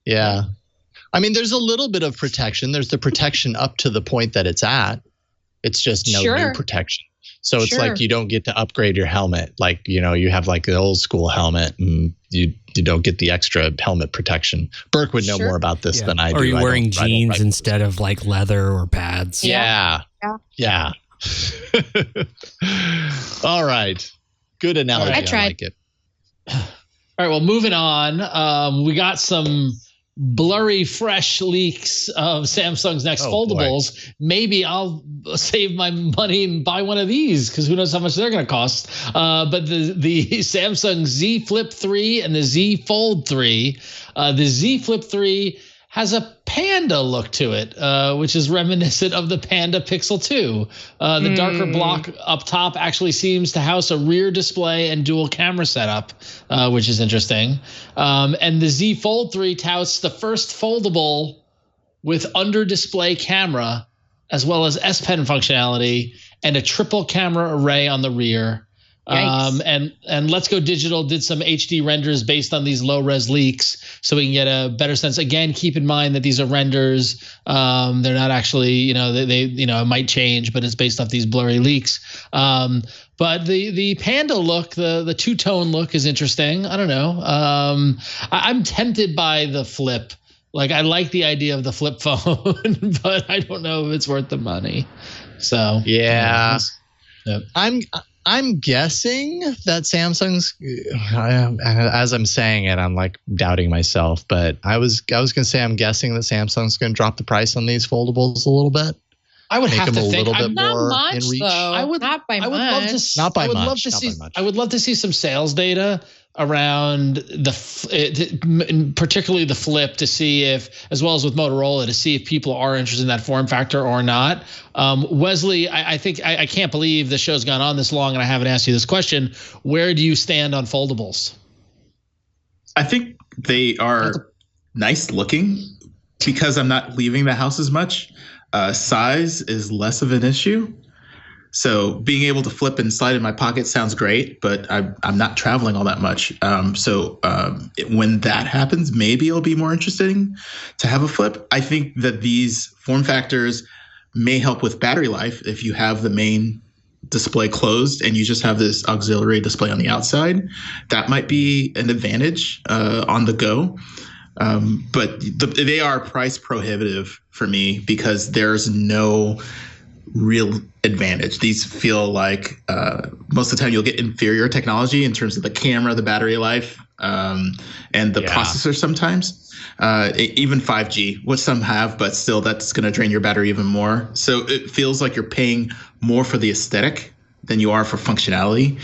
Yeah. I mean, there's a little bit of protection. There's the protection up to the point that it's at. It's just no new protection. So it's like you don't get to upgrade your helmet. Like, you know, you have like the old school helmet and you don't get the extra helmet protection. Burke would know more about this than I do. Are you wearing jeans instead of like leather or pads? Yeah. All right. Good analogy. I tried. I like it. All right. Well, moving on. We got some blurry, fresh leaks of Samsung's next foldables. Boy. Maybe I'll save my money and buy one of these because who knows how much they're going to cost. But the Samsung Z Flip 3 and the Z Fold 3, the Z Flip 3 has a panda look to it, which is reminiscent of the Panda Pixel 2. The darker block up top actually seems to house a rear display and dual camera setup, which is interesting. And the Z Fold 3 touts the first foldable with under-display camera, as well as S Pen functionality and a triple camera array on the rear. And LetsGoDigital did some HD renders based on these low-res leaks, so we can get a better sense. Again, keep in mind that these are renders; they're not actually, you know, they it might change, but it's based off these blurry leaks. But the Panda look, the two-tone look, is interesting. I don't know. I'm tempted by the Flip. Like, I like the idea of the flip phone, but I don't know if it's worth the money. So yeah. I'm guessing that Samsung's, as I'm saying it, I'm like doubting myself, but I was going to say I'm guessing that Samsung's going to drop the price on these foldables a little bit. I would have to think not much, though. I would not by much. Not by much. I would love to see some sales data around particularly the Flip, to see if, as well as with Motorola, to see if people are interested in that form factor or not. Wesley, I think I can't believe the show's gone on this long and I haven't asked you this question. Where do you stand on foldables? I think they are nice looking because I'm not leaving the house as much. Size is less of an issue. So being able to flip and slide in my pocket sounds great, but I'm not traveling all that much. When that happens, maybe it'll be more interesting to have a Flip. I think that these form factors may help with battery life if you have the main display closed and you just have this auxiliary display on the outside. That might be an advantage on the go. But they are price prohibitive for me because there's no real advantage. These feel like most of the time you'll get inferior technology in terms of the camera, the battery life, and the processor sometimes. Even 5G, which some have, but still that's going to drain your battery even more. So it feels like you're paying more for the aesthetic than you are for functionality.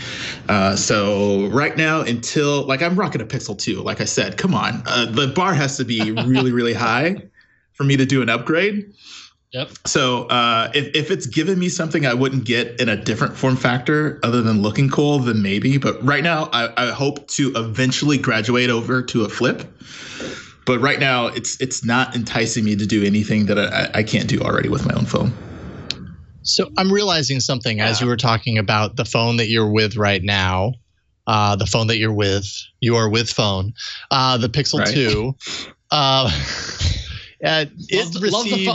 So right now, until like I'm rocking a Pixel 2, like I said, come on, the bar has to be really, really high for me to do an upgrade. Yep. So if it's given me something I wouldn't get in a different form factor other than looking cool, then maybe. But right now, I hope to eventually graduate over to a Flip. But right now, it's not enticing me to do anything that I can't do already with my own phone. So I'm realizing something as you were talking about the phone that you're with right now, the phone that you are with phone, the Pixel 2.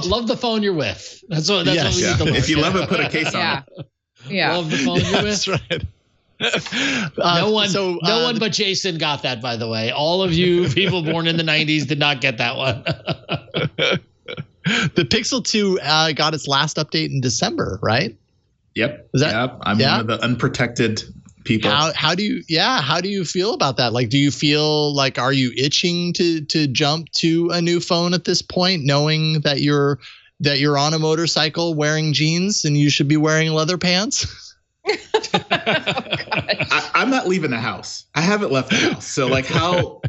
Love the phone you're with. That's what we need to learn. If you love it, put a case on it. Yeah. Love the phone you're with. That's right. No one but Jason got that, by the way. All of you people born in the 90s did not get that one. The Pixel 2 got its last update in December, right? Yep. I'm one of the unprotected people. How do you feel about that? Like, do you feel like, are you itching to jump to a new phone at this point, knowing that you're on a motorcycle wearing jeans and you should be wearing leather pants? I'm not leaving the house. I haven't left the house. So like how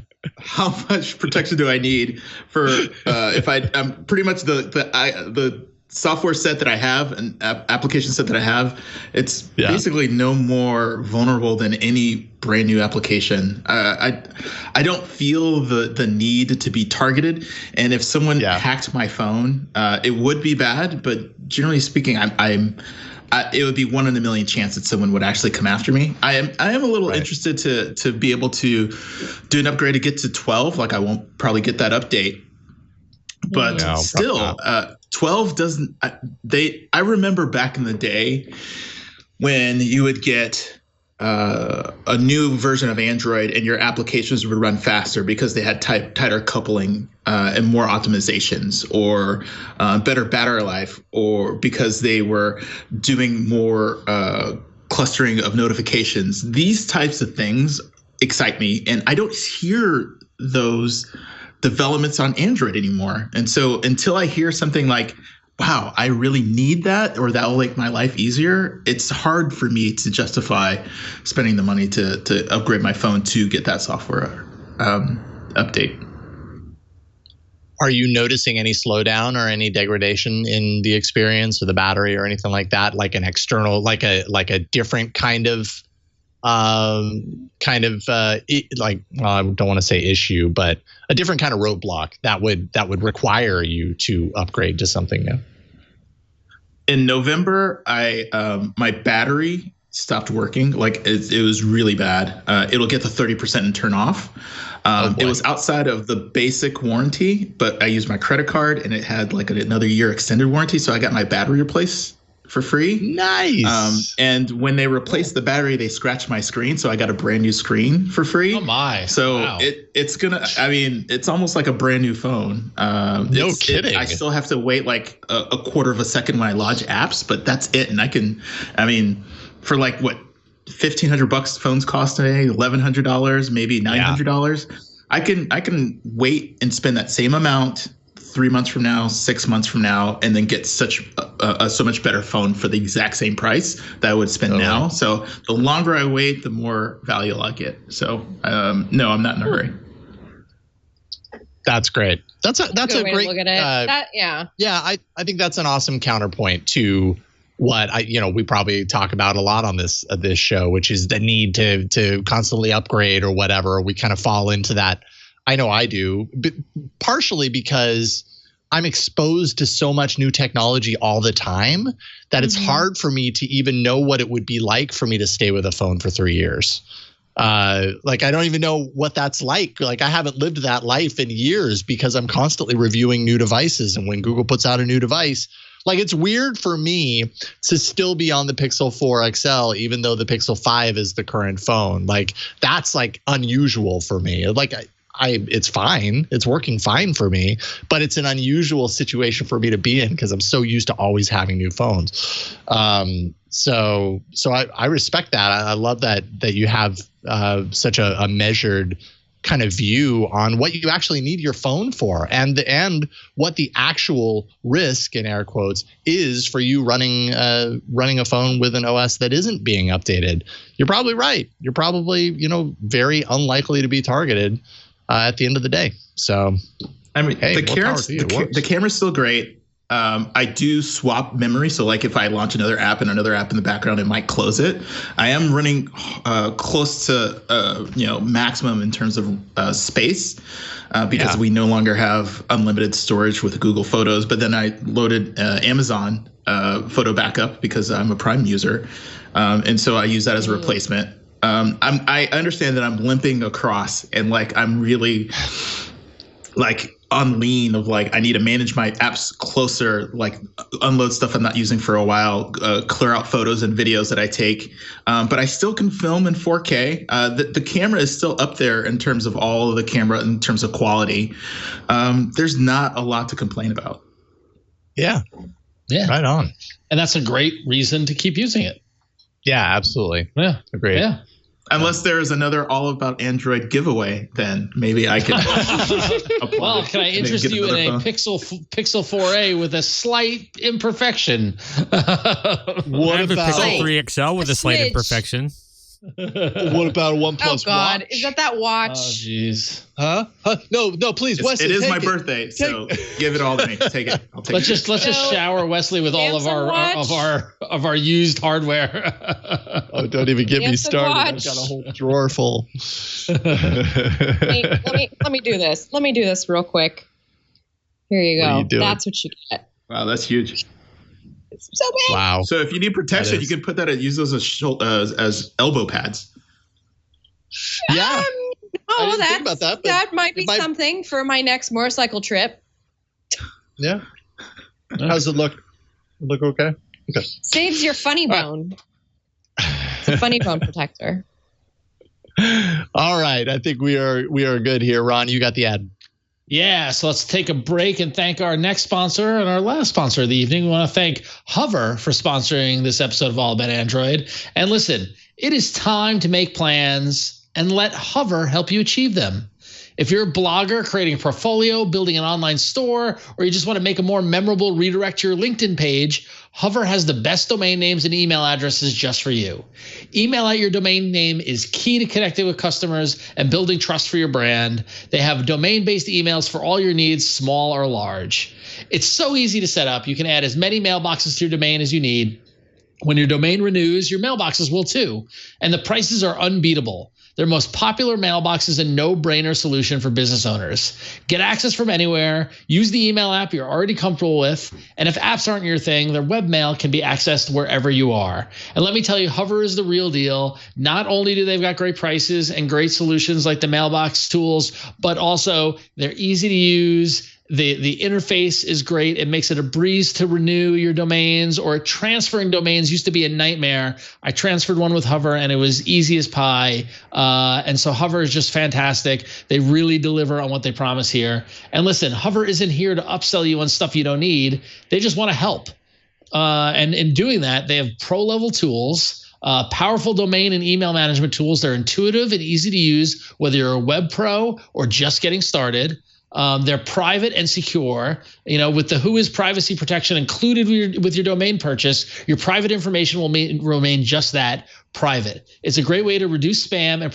much protection do I need for if I'm pretty much the software set that I have, an application set that I have, it's basically no more vulnerable than any brand new application. I don't feel the need to be targeted. And if someone hacked my phone, it would be bad. But generally speaking, it would be 1 in a million chance that someone would actually come after me. I am a little interested to be able to do an upgrade to get to 12. Like I won't probably get that update. But still, 12 doesn't. I remember back in the day when you would get a new version of Android and your applications would run faster because they had tighter coupling and more optimizations, or better battery life, or because they were doing more clustering of notifications. These types of things excite me, and I don't hear those developments on Android anymore. And so until I hear something like, wow, I really need that, or that will make my life easier, it's hard for me to justify spending the money to upgrade my phone to get that software update. Are you noticing any slowdown or any degradation in the experience or the battery or anything like that? Like an external, like a different kind of well, I don't want to say issue, but a different kind of roadblock that would require you to upgrade to something new? In November, my battery stopped working. Like it was really bad. It'll get to 30% and turn off. It was outside of the basic warranty, but I used my credit card and it had like another year extended warranty. So I got my battery replaced for free. Nice. And when they replaced the battery, they scratched my screen. So I got a brand new screen for free. Oh my. So it's almost like a brand new phone. No kidding. I still have to wait like a quarter of a second when I launch apps, but that's it. And for like what, $1,500 phones cost today, $1,100, maybe $900. I can wait and spend that same amount 3 months from now, 6 months from now, and then get so much better phone for the exact same price that I would spend now. So the longer I wait, the more value I'll get. So no, I'm not in a hurry. That's great. That's a great look at it. I think that's an awesome counterpoint to what we probably talk about a lot on this show, which is the need to constantly upgrade or whatever. We kind of fall into that. I know I do, but partially because I'm exposed to so much new technology all the time that it's hard for me to even know what it would be like for me to stay with a phone for 3 years. Like I don't even know what that's like. Like I haven't lived that life in years because I'm constantly reviewing new devices. And when Google puts out a new device, like it's weird for me to still be on the Pixel 4 XL, even though the Pixel 5 is the current phone. Like that's like unusual for me. Like it's fine. It's working fine for me, but it's an unusual situation for me to be in because I'm so used to always having new phones. So I respect that. I love that you have such a measured kind of view on what you actually need your phone for and what the actual risk, in air quotes, is for you running a phone with an OS that isn't being updated. You're probably right. You're probably, very unlikely to be targeted at the end of the day. So, I mean, the camera's still great. I do swap memory. So like if I launch another app and another app in the background, it might close it. I am running close to, maximum in terms of space because we no longer have unlimited storage with Google Photos. But then I loaded Amazon photo backup because I'm a Prime user. And so I use that as a replacement. I understand that I'm limping across and like I'm really like on lean of like I need to manage my apps closer, like unload stuff I'm not using for a while, clear out photos and videos that I take. But I still can film in 4K. The camera is still up there in terms of all of the camera in terms of quality. There's not a lot to complain about. Yeah. Right on. And that's a great reason to keep using it. Yeah, absolutely. Yeah. Agreed. Yeah. Unless there is another All About Android giveaway, then maybe I can. Well, can I interest you in a Pixel 4a with a slight imperfection? What about the Pixel 3 XL with a slight imperfection? What about a OnePlus Oh God, watch? is that watch? Oh jeez. Huh? No, please, Wesley. It is my take birthday, so give it all to me. Take it. I'll take Let's it. just shower Wesley with all of our used hardware. Oh, don't even get me Samsung started. watch. I've got a whole drawer full. Let me do this. Let me do this real quick. Here you What are go. you doing? That's what you get. Wow, that's huge. It's so big. Wow. So if you need protection, you can put that. Use those as elbow pads. Yeah. I Oh, didn't think about that, but that might be it might- something for my next motorcycle trip. Yeah. How's it look? Look okay? Okay. Saves your funny bone. It's a funny bone protector. All right. I think we are good here. Ron, you got the ad. Yeah, so let's take a break and thank our next sponsor and our last sponsor of the evening. We want to thank Hover for sponsoring this episode of All About Android. And listen, it is time to make plans and let Hover help you achieve them. If you're a blogger creating a portfolio, building an online store, or you just want to make a more memorable redirect to your LinkedIn page, Hover has the best domain names and email addresses just for you. Email out your domain name is key to connecting with customers and building trust for your brand. They have domain-based emails for all your needs, small or large. It's so easy to set up. You can add as many mailboxes to your domain as you need. When your domain renews, your mailboxes will too. And the prices are unbeatable. They're most popular mailboxes and no-brainer solution for business owners. Get access from anywhere, use the email app you're already comfortable with, and if apps aren't your thing, their webmail can be accessed wherever you are. And let me tell you, Hover is the real deal. Not only do they've got great prices and great solutions like the mailbox tools, but also they're easy to use. The interface is great. It makes it a breeze to renew your domains, or transferring domains used to be a nightmare. I transferred one with Hover and it was easy as pie. And so Hover is just fantastic. They really deliver on what they promise here. And listen, Hover isn't here to upsell you on stuff you don't need. They just want to help. And in doing that, they have pro-level tools. Powerful domain and email management tools. They're intuitive and easy to use, whether you're a web pro or just getting started. They're private and secure. You know, with the WHOIS privacy protection included with your domain purchase, your private information will remain just that, private. It's a great way to reduce spam and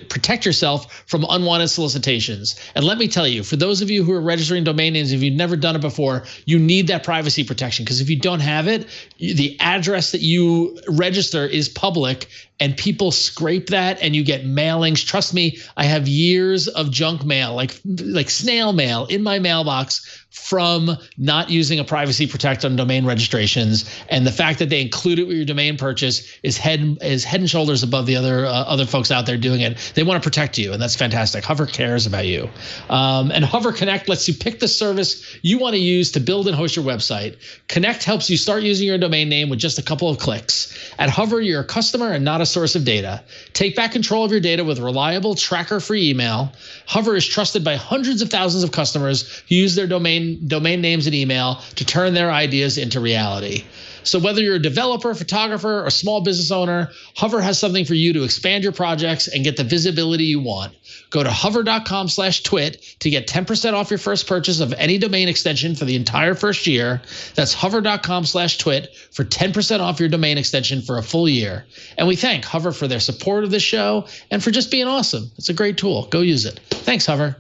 protect yourself from unwanted solicitations. And let me tell you, for those of you who are registering domain names, if you've never done it before, you need that privacy protection, because if you don't have it, the address that you register is public and people scrape that and you get mailings. Trust me, I have years of junk mail, like snail mail in my mailbox from not using a privacy protect on domain registrations. And the fact that they include it with your domain purchase is head and shoulders above the other folks out there doing it. They want to protect you, and that's fantastic. Hover cares about you. And Hover Connect lets you pick the service you want to use to build and host your website. Connect helps you start using your domain name with just a couple of clicks. At Hover, you're a customer and not a source of data. Take back control of your data with reliable, tracker-free email. Hover is trusted by hundreds of thousands of customers who use their domain names and email to turn their ideas into reality. So whether you're a developer, photographer, or small business owner, Hover has something for you to expand your projects and get the visibility you want. Go to hover.com/twit to get 10% off your first purchase of any domain extension for the entire first year. That's hover.com/twit for 10% off your domain extension for a full year. And we thank Hover for their support of this show and for just being awesome. It's a great tool. Go use it. Thanks, Hover.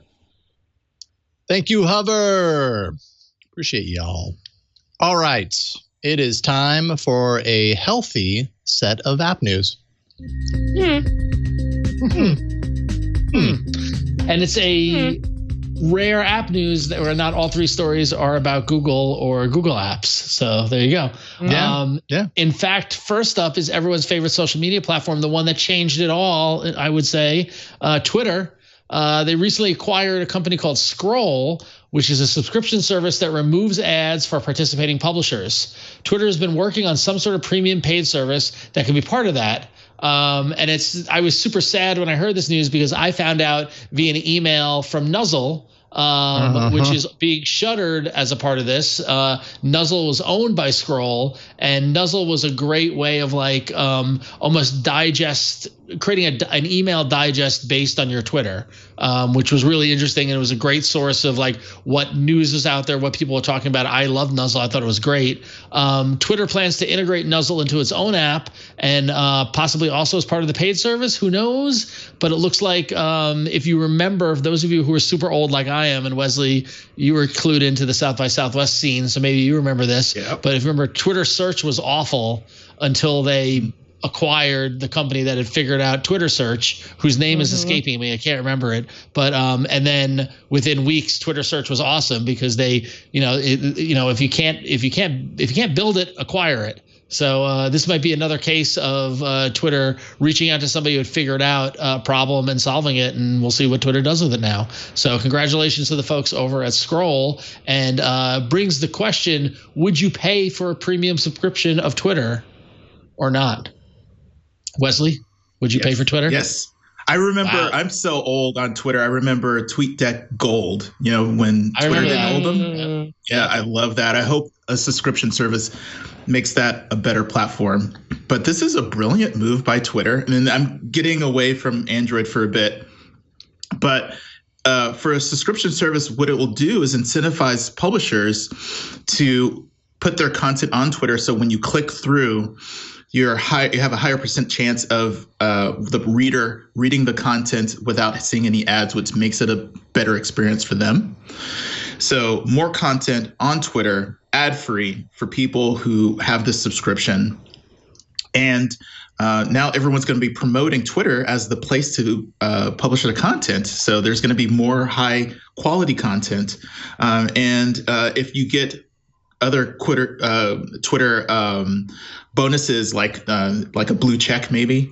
Thank you, Hover. Appreciate y'all. All right. It is time for a healthy set of app news. And it's a rare app news where not all three stories are about Google or Google apps. So there you go. Yeah. In fact, first up is everyone's favorite social media platform, the one that changed it all, I would say, Twitter. They recently acquired a company called Scroll, which is a subscription service that removes ads for participating publishers. Twitter has been working on some sort of premium paid service that can be part of that. And I was super sad when I heard this news because I found out via an email from Nuzzle, which is being shuttered as a part of this. Nuzzle was owned by Scroll, and Nuzzle was a great way of almost digest creating an email digest based on your Twitter, which was really interesting. And it was a great source of like what news is out there, what people are talking about. I love Nuzzle. I thought it was great. Twitter plans to integrate Nuzzle into its own app and possibly also as part of the paid service. Who knows? But it looks like if you remember, those of you who are super old like I am, and Wesley, you were clued into the South by Southwest scene, so maybe you remember this. Yep. But if you remember, Twitter search was awful until they acquired the company that had figured out Twitter search, whose name is escaping me. I can't remember it. But and then within weeks, Twitter search was awesome because they, if you can't build it, acquire it. So this might be another case of Twitter reaching out to somebody who had figured out a problem and solving it, and we'll see what Twitter does with it now. So congratulations to the folks over at Scroll, and brings the question, would you pay for a premium subscription of Twitter or not? Wesley, would you pay for Twitter? Yes. I remember, I'm so old on Twitter. I remember TweetDeck Gold, when Twitter didn't hold them. Yeah, I love that. I hope a subscription service makes that a better platform. But this is a brilliant move by Twitter. And I'm getting away from Android for a bit. But for a subscription service, what it will do is incentivize publishers to put their content on Twitter. So when you click through, you have a higher % chance of the reader reading the content without seeing any ads, which makes it a better experience for them. So more content on Twitter, ad-free for people who have this subscription. And now everyone's going to be promoting Twitter as the place to publish their content. So there's going to be more high quality content. And if you get other Twitter bonuses like a blue check maybe,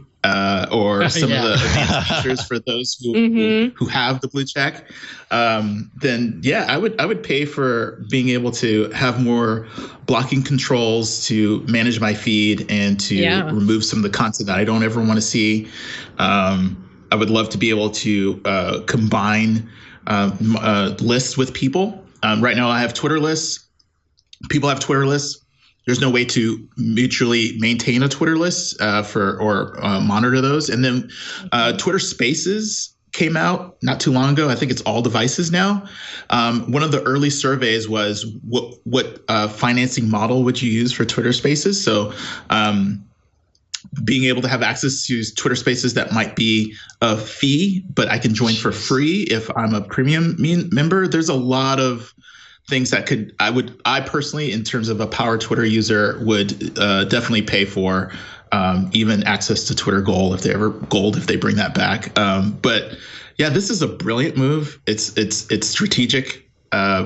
or some of the advanced features for those who have the blue check, then I would pay for being able to have more blocking controls to manage my feed and to remove some of the content that I don't ever want to see. I would love to be able to combine lists with people. Right now I have Twitter lists. People have Twitter lists. There's no way to mutually maintain a Twitter list or monitor those. And then Twitter Spaces came out not too long ago. I think it's all devices now. One of the early surveys was what financing model would you use for Twitter Spaces? So being able to have access to Twitter Spaces that might be a fee, but I can join for free if I'm a premium member. There's a lot of things that I personally, in terms of a power Twitter user, would definitely pay for, even access to Twitter Gold if they bring that back. But yeah, this is a brilliant move. It's strategic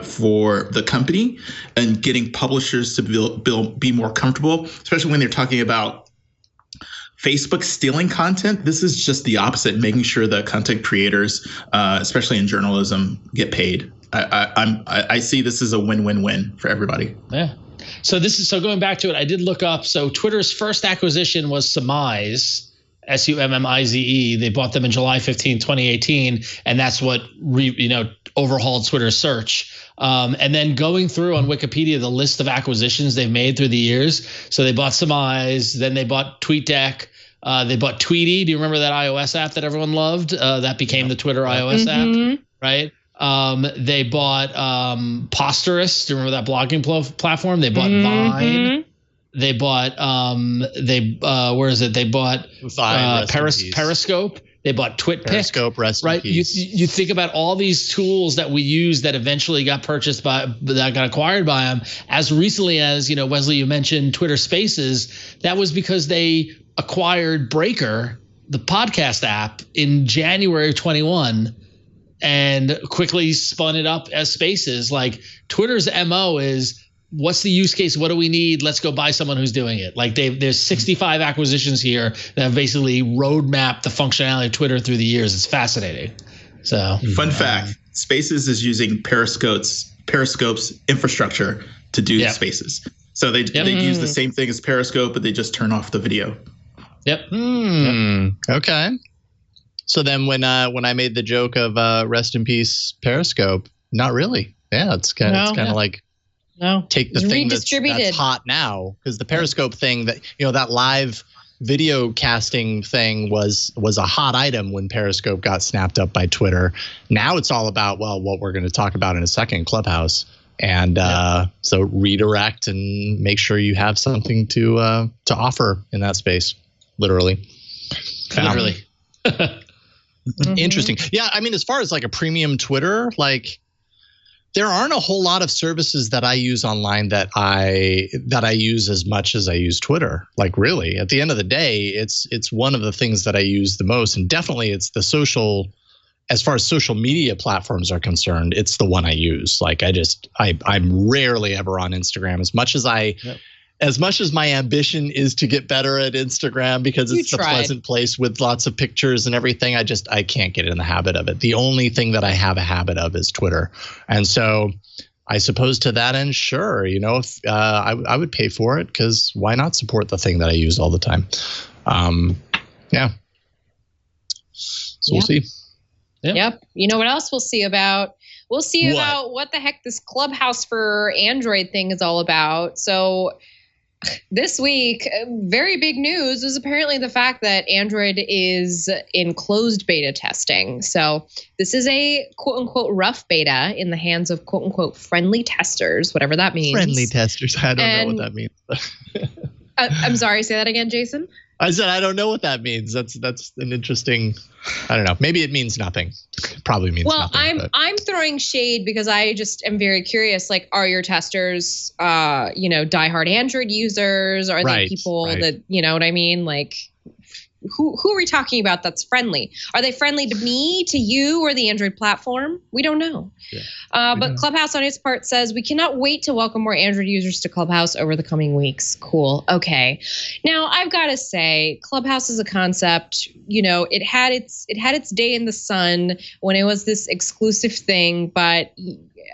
for the company and getting publishers to be more comfortable, especially when they're talking about Facebook stealing content. This is just the opposite, making sure that content creators, especially in journalism, get paid. I see this as a win-win-win for everybody. Yeah. So going back to it, I did look up. So Twitter's first acquisition was Summize, Summize. They bought them in July 15, 2018, and that's what overhauled Twitter search. And then going through on Wikipedia the list of acquisitions they've made through the years. So they bought Summize, then they bought TweetDeck. They bought Tweety. Do you remember that iOS app that everyone loved? That became the Twitter iOS app, right? They bought Posterous. Do you remember that blogging platform? They bought Vine. They bought where is it? They bought Periscope. They bought TwitPic. Periscope, right? You think about all these tools that we use that eventually got that got acquired by them. As recently as, Wesley, you mentioned Twitter Spaces. That was because they acquired Breaker, the podcast app, in January of 21. And quickly spun it up as Spaces. Like Twitter's MO is, what's the use case? What do we need? Let's go buy someone who's doing it. Like there's 65 acquisitions here that have basically roadmapped the functionality of Twitter through the years. It's fascinating. So fun fact: Spaces is using Periscope's infrastructure to do Spaces. So they use the same thing as Periscope, but they just turn off the video. Yep. Okay. So then when I made the joke of rest in peace Periscope, not really. Yeah, it's kind of like take the thing that's hot now, because the Periscope thing that that live video casting thing was a hot item when Periscope got snapped up by Twitter. Now it's all about, well, what we're going to talk about in a second, Clubhouse. And so redirect and make sure you have something to offer in that space, literally. Interesting. Yeah, I mean, as far as like a premium Twitter, like there aren't a whole lot of services that I use online that I use as much as I use Twitter. Like really, at the end of the day, it's one of the things that I use the most, and definitely it's the social. As far as social media platforms are concerned, it's the one I use. Like I'm rarely ever on Instagram as much as my ambition is to get better at Instagram because it's the pleasant place with lots of pictures and everything. I can't get in the habit of it. The only thing that I have a habit of is Twitter. And so I suppose to that end, sure, if I would pay for it because why not support the thing that I use all the time? Yeah. So we'll see. Yep. You know what else we'll see about? We'll see about what the heck this Clubhouse for Android thing is all about. So this week, very big news was apparently the fact that Android is in closed beta testing. So this is a quote unquote rough beta in the hands of quote unquote friendly testers, whatever that means. Friendly testers. I don't know what that means. I'm sorry. Say that again, Jason. I said I don't know what that means. That's an interesting. I don't know. Maybe it means nothing. It probably means nothing. Well, I'm throwing shade because I just am very curious. Like, are your testers, diehard Android users? Are they people that you know what I mean? Like, who are we talking about that's friendly? Are they friendly to me, to you, or the Android platform? We don't know. Yeah, but Clubhouse on its part says we cannot wait to welcome more Android users to Clubhouse over the coming weeks. Cool. Okay. Now I've got to say, Clubhouse is a concept. It had its day in the sun when it was this exclusive thing, but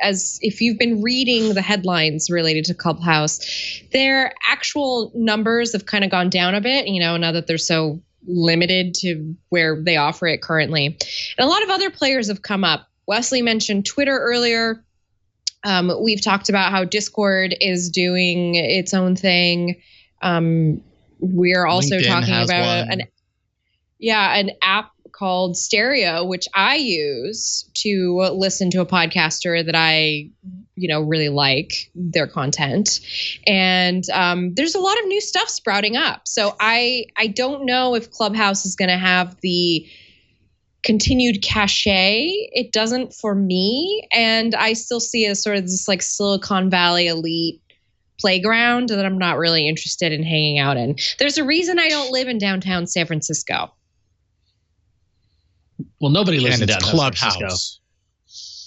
as if you've been reading the headlines related to Clubhouse, their actual numbers have kind of gone down a bit, now that they're so limited to where they offer it currently. And a lot of other players have come up. Wesley mentioned Twitter earlier. We've talked about how Discord is doing its own thing. We're also LinkedIn talking about one. an app called Stereo, which I use to listen to a podcaster that I, really like their content. And there's a lot of new stuff sprouting up. So I don't know if Clubhouse is going to have the continued cachet. It doesn't for me. And I still see it as sort of this like Silicon Valley elite playground that I'm not really interested in hanging out in. There's a reason I don't live in downtown San Francisco. Well, nobody lives in downtown Clubhouse. San Francisco.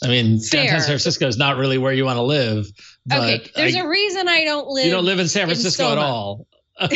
I mean, downtown San Francisco is not really where you want to live. But okay, there's a reason I don't live. You don't live in San Francisco at all. But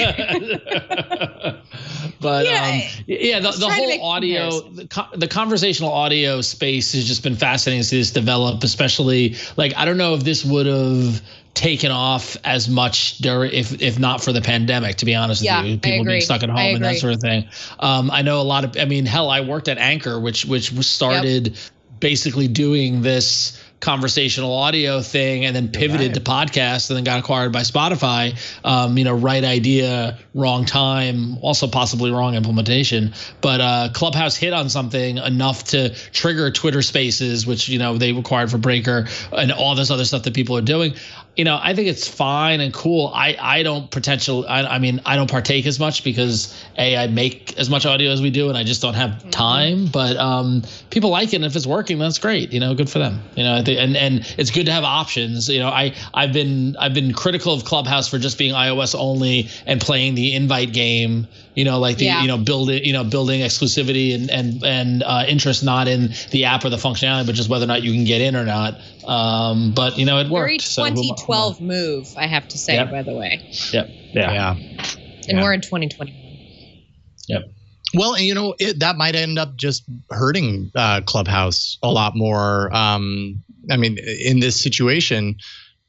the whole audio, the conversational audio space has just been fascinating to see this develop, especially like I don't know if this would have taken off as much if not for the pandemic, to be honest with you, people being stuck at home and that sort of thing. I know a lot of, I worked at Anchor, which started basically doing this conversational audio thing and then pivoted to podcast and then got acquired by Spotify. Right idea, wrong time, also possibly wrong implementation. But Clubhouse hit on something enough to trigger Twitter Spaces, which, they required for Breaker and all this other stuff that people are doing. I think it's fine and cool. I don't partake as much because I make as much audio as we do and I just don't have time. But people like it, and if it's working, that's great. Good for them. And it's good to have options. I've been critical of Clubhouse for just being iOS only and playing the invite game. Building exclusivity and interest not in the app or the functionality, but just whether or not you can get in or not. But it worked. Very 2012 move, I have to say, by the way. Yep. Yeah. And we're in 2021. Yep. Well, that might end up just hurting Clubhouse a lot more. In this situation,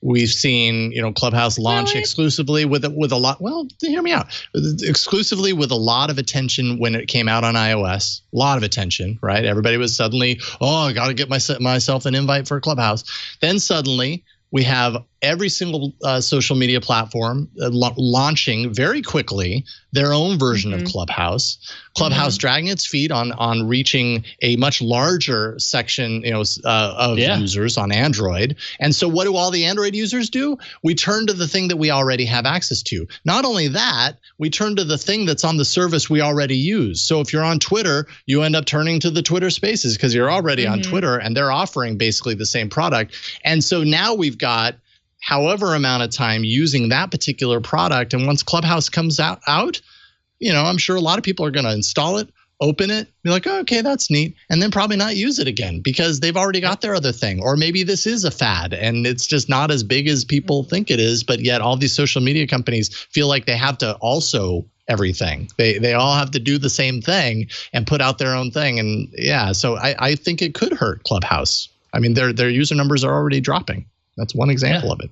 we've seen, Clubhouse launch exclusively with a lot. Well, hear me out. Exclusively with a lot of attention when it came out on iOS. A lot of attention, right? Everybody was suddenly, I got to get myself an invite for Clubhouse. Then suddenly we have every single social media platform launching very quickly their own version of Clubhouse. Clubhouse dragging its feet on reaching a much larger section, of users on Android. And so what do all the Android users do? We turn to the thing that we already have access to. Not only that, we turn to the thing that's on the service we already use. So if you're on Twitter, you end up turning to the Twitter Spaces because you're already on Twitter, and they're offering basically the same product. And so now we've got however amount of time using that particular product. And once Clubhouse comes out, I'm sure a lot of people are going to install it, open it, be like, oh, okay, that's neat, and then probably not use it again because they've already got their other thing. Or maybe this is a fad and it's just not as big as people think it is, but yet all these social media companies feel like they have to also everything. They all have to do the same thing and put out their own thing. And so I think it could hurt Clubhouse. I mean, their user numbers are already dropping. That's one example of it.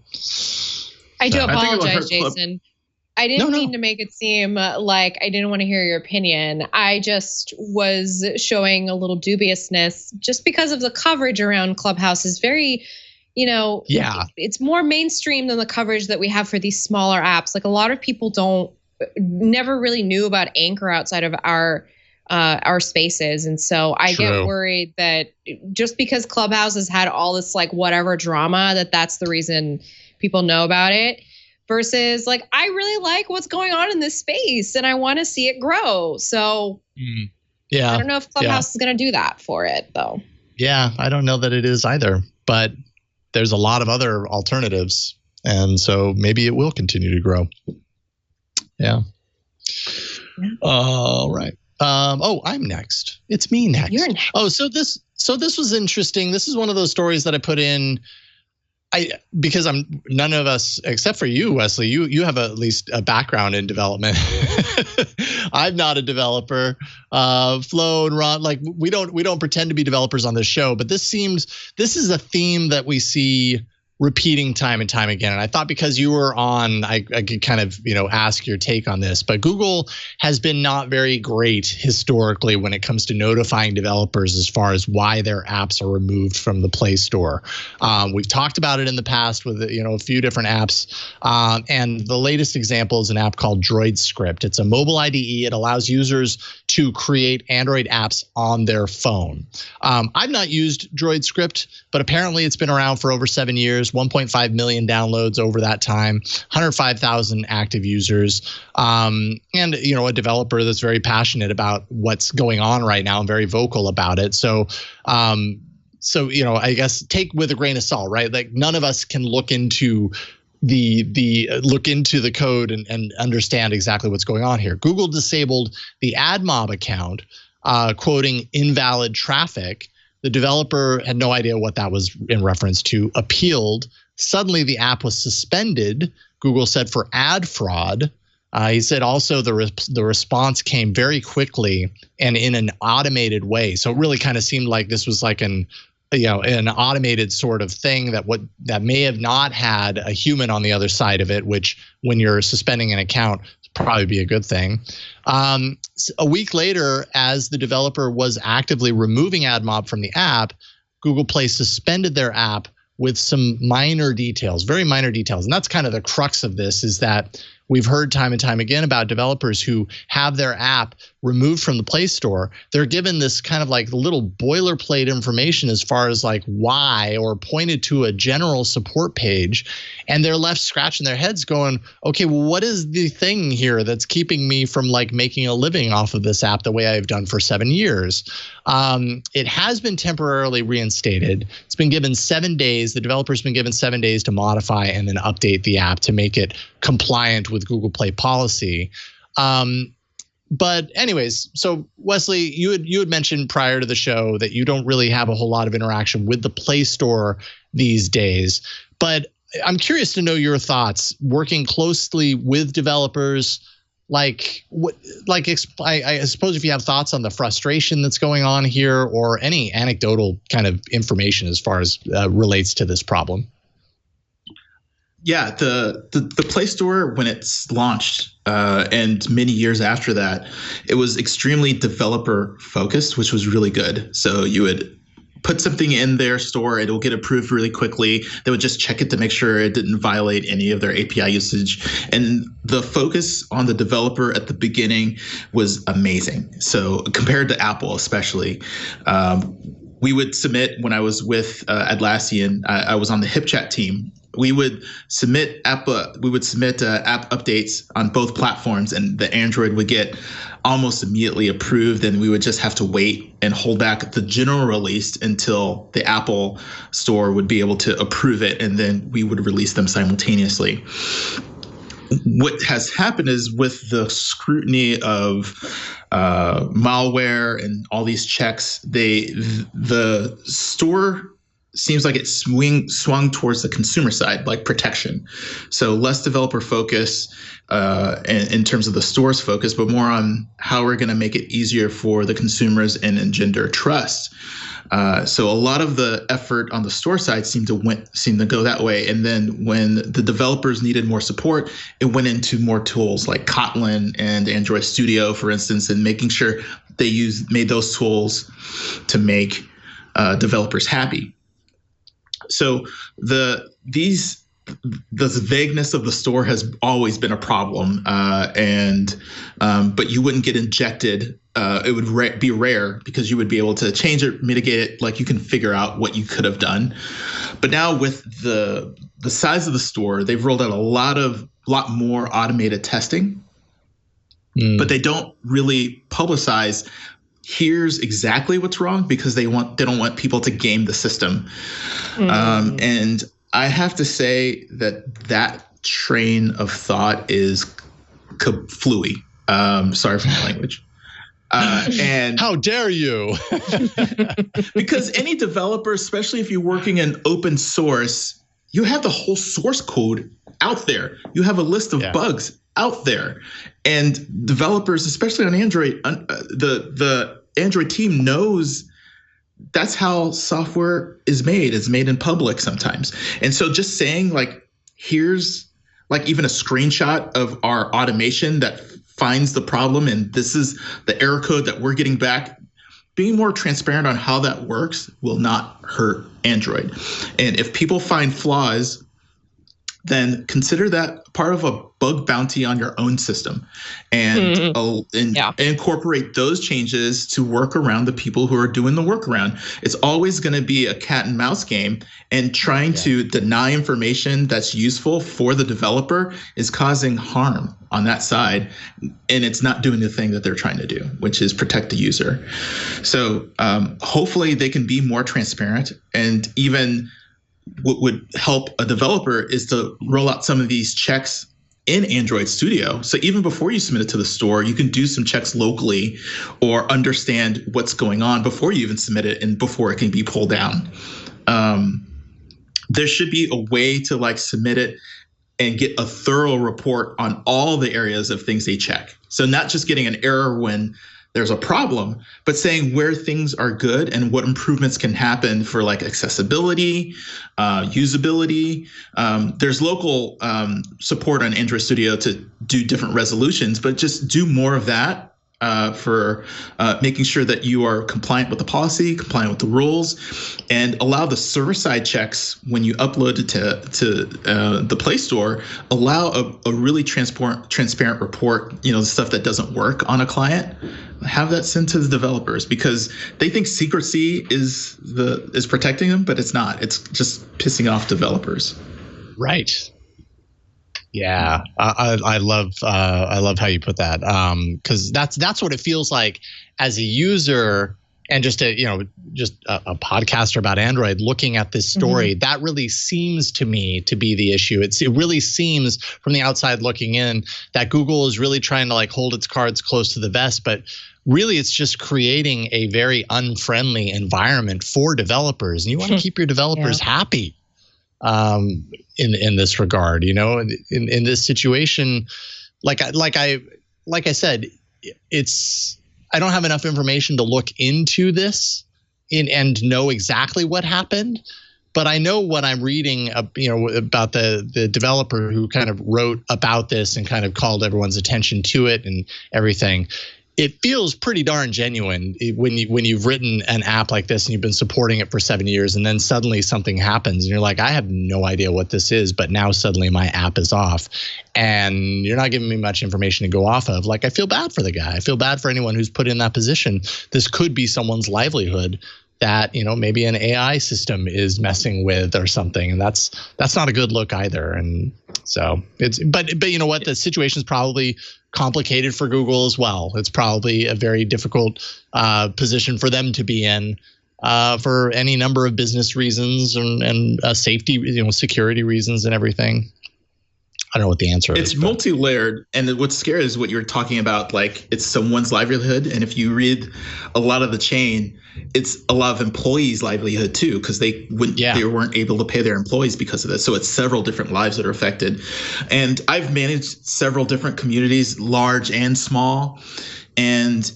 I do apologize, Jason. I didn't mean to make it seem like I didn't want to hear your opinion. I just was showing a little dubiousness just because of the coverage around Clubhouse is very, it's more mainstream than the coverage that we have for these smaller apps. Like a lot of people never really knew about Anchor outside of our spaces. And so I get worried that just because Clubhouse has had all this like whatever drama, that's the reason people know about it versus like, I really like what's going on in this space and I want to see it grow. So I don't know if Clubhouse is going to do that for it though. Yeah, I don't know that it is either, but there's a lot of other alternatives. And so maybe it will continue to grow. Yeah. All right. I'm next. It's me next. You're next. Oh, so this was interesting. This is one of those stories that I put in. Because none of us, except for you, Wesley, you have at least a background in development. I'm not a developer. Flo and Ron, like we don't pretend to be developers on this show, but this is a theme that we see repeating time and time again. And I thought because you were on, I could kind of, ask your take on this. But Google has been not very great historically when it comes to notifying developers as far as why their apps are removed from the Play Store. We've talked about it in the past with, a few different apps. And the latest example is an app called DroidScript. It's a mobile IDE. It allows users to create Android apps on their phone. I've not used DroidScript, but apparently it's been around for over 7 years. 1.5 million downloads over that time, 105,000 active users, and a developer that's very passionate about what's going on right now and very vocal about it. So I guess take with a grain of salt, right? Like none of us can look into the code and understand exactly what's going on here. Google disabled the AdMob account, quoting invalid traffic. The developer had no idea what that was in reference to, appealed. Suddenly, the app was suspended, Google said, for ad fraud. He said also the response came very quickly and in an automated way. So it really kind of seemed like this was like an automated sort of thing that may have not had a human on the other side of it, which when you're suspending an account, probably be a good thing. A week later, as the developer was actively removing AdMob from the app, Google Play suspended their app with some minor details, very minor details. And that's kind of the crux of this, is that we've heard time and time again about developers who have their app removed from the Play Store. They're given this kind of like little boilerplate information as far as like why, or pointed to a general support page, and they're left scratching their heads going, okay, well, what is the thing here that's keeping me from like making a living off of this app the way I've done for 7 years? It has been temporarily reinstated. It's been given 7 days. The developer's been given 7 days to modify and then update the app to make it compliant with Google Play policy. But anyways, so Wesley, you had mentioned prior to the show that you don't really have a whole lot of interaction with the Play Store these days. But I'm curious to know your thoughts working closely with developers. I suppose if you have thoughts on the frustration that's going on here, or any anecdotal kind of information as far as relates to this problem. Yeah, the Play Store, when it's launched and many years after that, it was extremely developer focused, which was really good. So you would put something in their store, it'll get approved really quickly. They would just check it to make sure it didn't violate any of their API usage. And the focus on the developer at the beginning was amazing. So compared to Apple, especially, we would submit, when I was with Atlassian, I was on the HipChat team. We would submit app updates on both platforms, and the Android would get almost immediately approved, and we would just have to wait and hold back the general release until the Apple store would be able to approve it, and then we would release them simultaneously. What has happened is, with the scrutiny of malware and all these checks, the store seems like it swung towards the consumer side, like protection. So less developer focus in terms of the store's focus, but more on how we're going to make it easier for the consumers and engender trust. So a lot of the effort on the store side seemed to go that way. And then when the developers needed more support, it went into more tools like Kotlin and Android Studio, for instance, and making sure they made those tools to make developers happy. So the vagueness of the store has always been a problem, but you wouldn't get injected. It would be rare, because you would be able to change it, mitigate it, like you can figure out what you could have done. But now with the size of the store, they've rolled out a lot more automated testing, but they don't really publicize here's exactly what's wrong, because they don't want people to game the system. And I have to say that train of thought is fluey. Sorry for my language. And how dare you? Because any developer, especially if you're working in open source, you have the whole source code out there. You have a list of bugs out there, and developers, especially on Android, the Android team knows that's how software is made. It's made in public sometimes. And so just saying, like, here's like even a screenshot of our automation that finds the problem, and this is the error code that we're getting back, being more transparent on how that works will not hurt Android. And if people find flaws, then consider that part of a bug bounty on your own system, and incorporate those changes to work around the people who are doing the workaround. It's always going to be a cat and mouse game, and trying to deny information that's useful for the developer is causing harm on that side, and it's not doing the thing that they're trying to do, which is protect the user. So hopefully they can be more transparent, and even what would help a developer is to roll out some of these checks in Android Studio. So even before you submit it to the store, you can do some checks locally or understand what's going on before you even submit it and before it can be pulled down. There should be a way to like submit it and get a thorough report on all the areas of things they check. So not just getting an error when there's a problem, but saying where things are good and what improvements can happen for like accessibility, usability. There's local support on Android Studio to do different resolutions, but just do more of that for making sure that you are compliant with the policy, compliant with the rules, and allow the server-side checks when you upload it to the Play Store. Allow a really transparent report. The stuff that doesn't work on a client. Have that sent to the developers, because they think secrecy is protecting them, but it's not. It's just pissing off developers. Right. Yeah, I love how you put that, because that's what it feels like as a user, and just a podcaster about Android looking at this story. Mm-hmm. That really seems to me to be the issue. It really seems from the outside looking in that Google is really trying to like hold its cards close to the vest, but really it's just creating a very unfriendly environment for developers, and you want to keep your developers happy. In this regard, in this situation, like I said, I don't have enough information to look into this and know exactly what happened, but I know what I'm reading, about the developer who kind of wrote about this and kind of called everyone's attention to it and everything. it feels pretty darn genuine when you've written an app like this and you've been supporting it for 7 years, and then suddenly something happens and you're like, I have no idea what this is, but now suddenly my app is off and you're not giving me much information to go off of. Like, I feel bad for the guy. I feel bad for anyone who's put in that position. This could be someone's livelihood that, maybe an AI system is messing with or something. And that's not a good look either. And so but you know what? The situation is probably complicated for Google as well. It's probably a very difficult position for them to be in for any number of business reasons and safety, security reasons and everything. I don't know what the answer is. It's multi-layered, and what's scary is what you're talking about. Like, it's someone's livelihood, and if you read a lot of the chain, it's a lot of employees' livelihood too, because they weren't able to pay their employees because of this. So it's several different lives that are affected. And I've managed several different communities, large and small. And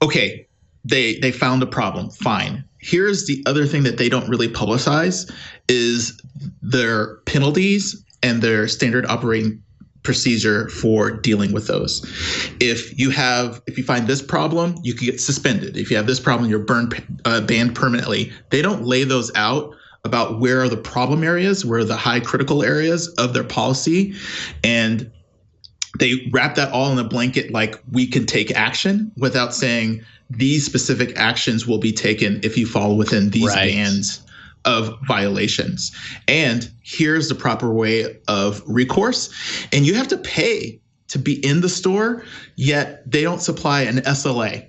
okay, they found a problem. Fine. Here's the other thing that they don't really publicize is their penalties and their standard operating procedure for dealing with those. If you find this problem, you can get suspended. If you have this problem, you're banned permanently. They don't lay those out about where are the problem areas, where are the high critical areas of their policy, and they wrap that all in a blanket like we can take action without saying these specific actions will be taken if you fall within these bands of violations. And here's the proper way of recourse. And you have to pay to be in the store, yet they don't supply an SLA.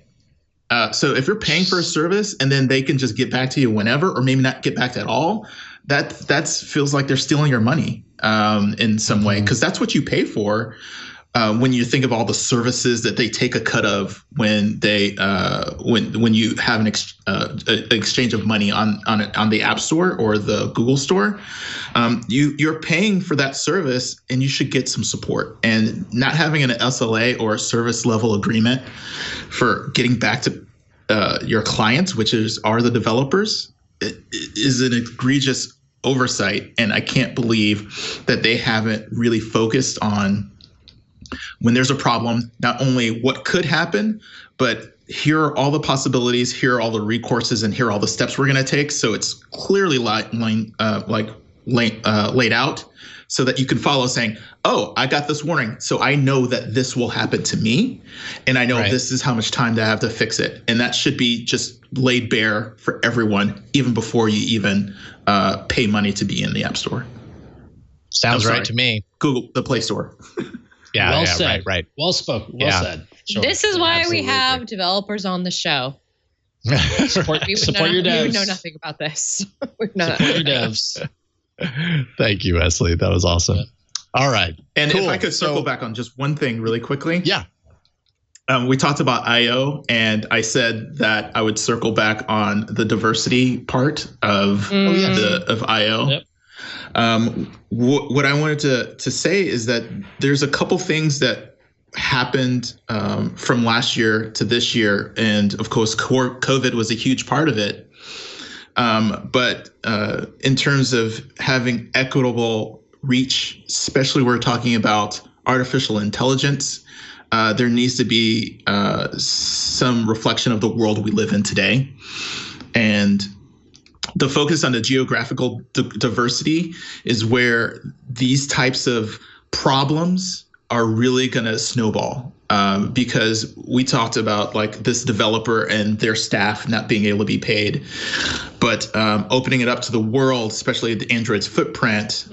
So if you're paying for a service and then they can just get back to you whenever, or maybe not get back at all, that feels like they're stealing your money in some way, because that's what you pay for. When you think of all the services that they take a cut of when they when you have an exchange of money on the App Store or the Google Store, you're paying for that service, and you should get some support. And not having an SLA or a service level agreement for getting back to your clients, which are the developers, is an egregious oversight. And I can't believe that they haven't really focused on, when there's a problem, not only what could happen, but here are all the possibilities, here are all the recourses, and here are all the steps we're going to take. So it's clearly laid out so that you can follow, saying, oh, I got this warning, so I know that this will happen to me, and I know this is how much time that I have to fix it. And that should be just laid bare for everyone, even before you even pay money to be in the App Store. Sounds right to me. Google, the Play Store. Well said. Right. Well spoken. Well said. Sure. This is why we have developers on the show. Support your devs. We would know nothing about this. Support your devs. Thank you, Wesley. That was awesome. All right. And if I could circle back on just one thing really quickly. Yeah. We talked about I/O, and I said that I would circle back on the diversity part of I/O. Yep. What I wanted to say is that there's a couple things that happened from last year to this year. And of course, COVID was a huge part of it. But in terms of having equitable reach, especially we're talking about artificial intelligence, there needs to be some reflection of the world we live in today. And the focus on the geographical diversity is where these types of problems are really going to snowball, because we talked about like this developer and their staff not being able to be paid, but opening it up to the world, especially the Android's footprint,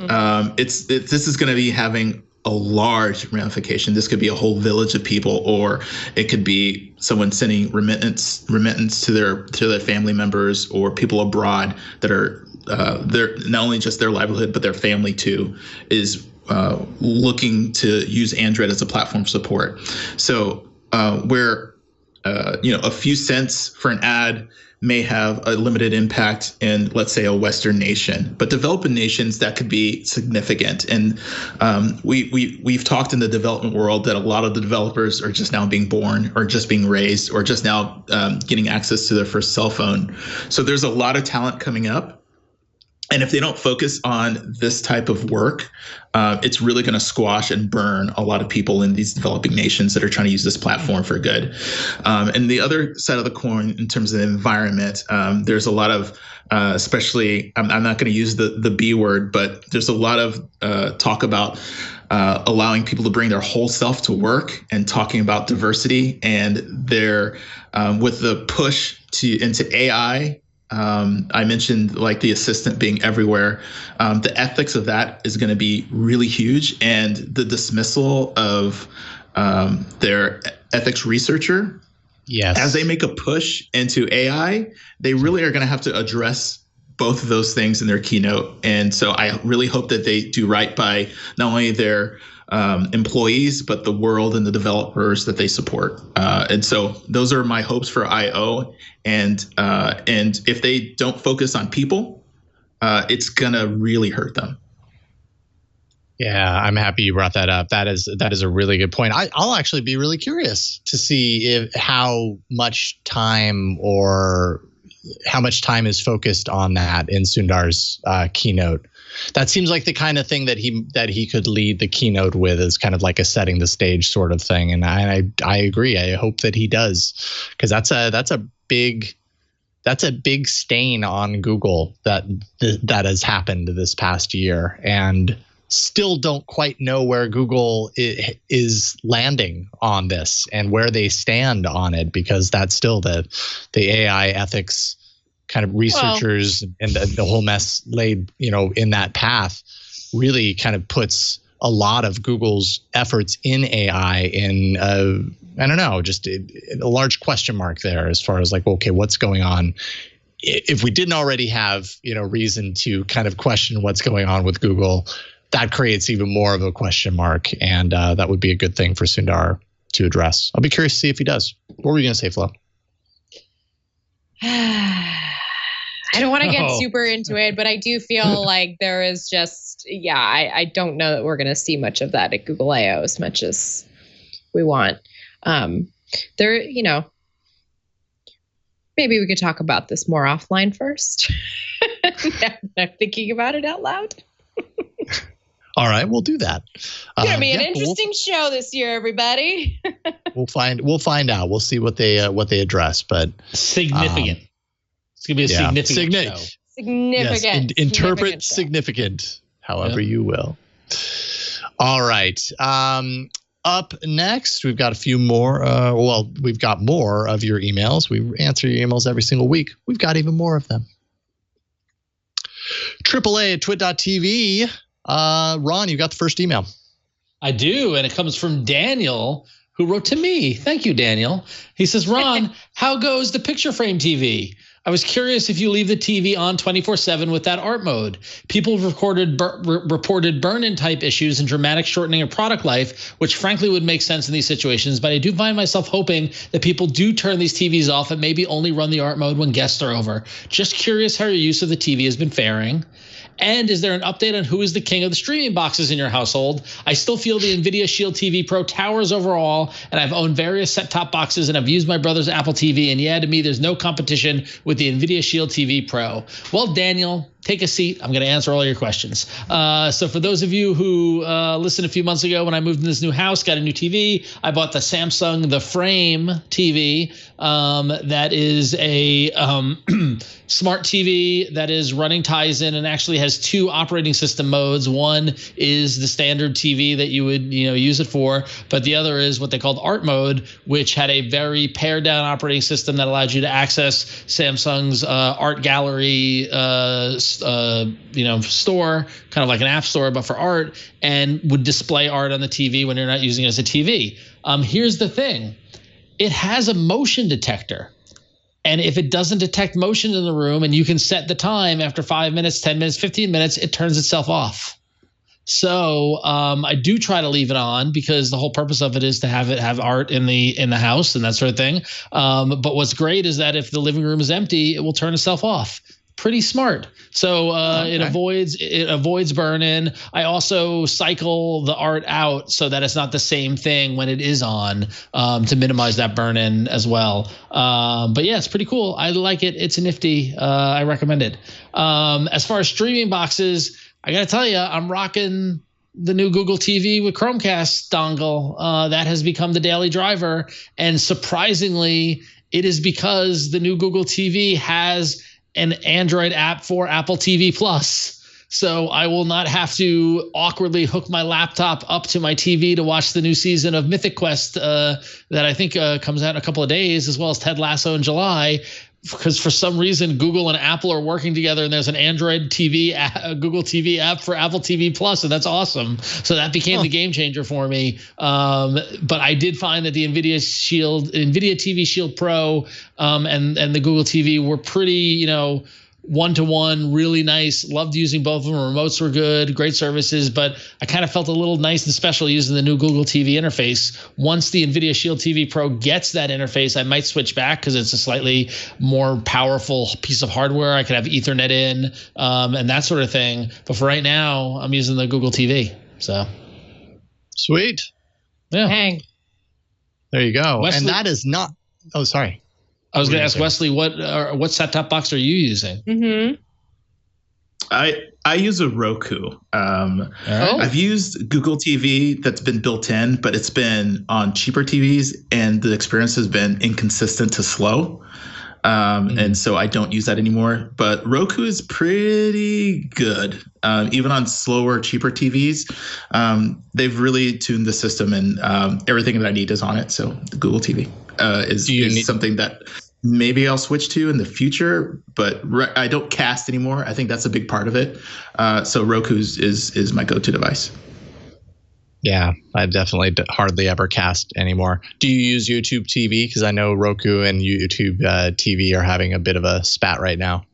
this is going to be having a large ramification. This could be a whole village of people, or it could be someone sending remittance to their family members, or people abroad that are they're not only just their livelihood but their family too is looking to use Android as a platform support. So where a few cents for an ad may have a limited impact in, let's say, a Western nation, but developing nations, that could be significant. And we've talked in the development world that a lot of the developers are just now being born, or just being raised, or just now getting access to their first cell phone. So there's a lot of talent coming up. And if they don't focus on this type of work, it's really going to squash and burn a lot of people in these developing nations that are trying to use this platform for good. And the other side of the coin, in terms of the environment, there's a lot of, especially, I'm not going to use the B word, but there's a lot of talk about allowing people to bring their whole self to work and talking about diversity. And they're with the push into AI. I mentioned like the assistant being everywhere. The ethics of that is going to be really huge, and the dismissal of their ethics researcher. Yes. As they make a push into AI, they really are going to have to address both of those things in their keynote. And so I really hope that they do right by not only their employees, but the world and the developers that they support. And so those are my hopes for I/O. And if they don't focus on people, it's going to really hurt them. Yeah, I'm happy you brought that up. That is a really good point. I'll actually be really curious to see how much time is focused on that in Sundar's keynote. That seems like the kind of thing that he could lead the keynote with, is kind of like a setting the stage sort of thing. And I agree. I hope that he does, because that's a big stain on Google that has happened this past year, and still don't quite know where Google is landing on this and where they stand on it, because that's still the AI ethics kind of researchers and the whole mess laid, in that path really kind of puts a lot of Google's efforts in AI in, I don't know, just a large question mark there as far as like, okay, what's going on? If we didn't already have, reason to kind of question what's going on with Google, that creates even more of a question mark. And that would be a good thing for Sundar to address. I'll be curious to see if he does. What were you going to say, Flo? I don't want to get super into it, but I do feel like there is just, I don't know that we're going to see much of that at Google I/O as much as we want. Maybe we could talk about this more offline first. I'm thinking about it out loud. All right, we'll do that. It's gonna be an interesting show this year, everybody. We'll find out. We'll see what they address, but significant. It's gonna be a significant show. Significant. Yes, interpret significant, however you will. All right. Up next, we've got a few more. We've got more of your emails. We answer your emails every single week. We've got even more of them. AAA at twit.tv. Ron, you got the first email. I do, and it comes from Daniel, who wrote to me. Thank you, Daniel. He says, Ron, how goes the picture frame TV? I was curious if you leave the TV on 24/7 with that art mode. People reported burn-in type issues and dramatic shortening of product life, which frankly would make sense in these situations, but I do find myself hoping that people do turn these TVs off and maybe only run the art mode when guests are over. Just curious how your use of the TV has been faring. And is there an update on who is the king of the streaming boxes in your household? I still feel the NVIDIA Shield TV Pro towers overall, and I've owned various set-top boxes, and I've used my brother's Apple TV, and to me, there's no competition with the NVIDIA Shield TV Pro. Well, Daniel, take a seat. I'm going to answer all your questions. So for those of you who listened a few months ago when I moved in this new house, got a new TV, I bought the Samsung The Frame TV. That is a smart TV that is running Tizen and actually has two operating system modes. One is the standard TV that you would use it for, but the other is what they called art mode, which had a very pared down operating system that allowed you to access Samsung's art gallery store, kind of like an app store, but for art, and would display art on the TV when you're not using it as a TV. Here's the thing. It has a motion detector. And if it doesn't detect motion in the room and you can set the time after 5 minutes, 10 minutes, 15 minutes, it turns itself off. So I do try to leave it on because the whole purpose of it is to have art in the house and that sort of thing. But what's great is that if the living room is empty, it will turn itself off. pretty smart. So it avoids burn-in. I also cycle the art out so that it's not the same thing when it is on, to minimize that burn-in as well. But yeah, it's pretty cool. I like it. It's nifty. I recommend it. As far as streaming boxes, I got to tell you, I'm rocking the new Google TV with Chromecast dongle. That has become the daily driver. And surprisingly, it is because the new Google TV has an Android app for Apple TV Plus. So I will not have to awkwardly hook my laptop up to my TV to watch the new season of Mythic Quest that I think comes out in a couple of days, as well as Ted Lasso in July. Because for some reason, Google and Apple are working together, and there's an Android TV, Google TV app for Apple TV Plus, and that's awesome. So that became the game changer for me. But I did find that the NVIDIA TV Shield Pro and the Google TV were pretty, one-to-one, really nice. Loved using both of them. Remotes were good, great services, but I kind of felt a little nice and special using the new Google TV interface. Once the NVIDIA Shield TV Pro gets that interface, I might switch back because it's a slightly more powerful piece of hardware. I could have Ethernet in and that sort of thing. But for right now, I'm using the Google TV. So sweet. Yeah. Dang. There you go. Wesley, and that is not – oh, sorry. I was going to ask Wesley, what set-top box are you using? Mm-hmm. I use a Roku. I've used Google TV that's been built in, but it's been on cheaper TVs, and the experience has been inconsistent to slow. And so I don't use that anymore. But Roku is pretty good, even on slower, cheaper TVs. They've really tuned the system, and everything that I need is on it. So the Google TV is something that maybe I'll switch to in the future, but I don't cast anymore. I think that's a big part of it. So Roku is my go-to device. Yeah, I definitely hardly ever cast anymore. Do you use YouTube TV? Because I know Roku and YouTube TV are having a bit of a spat right now.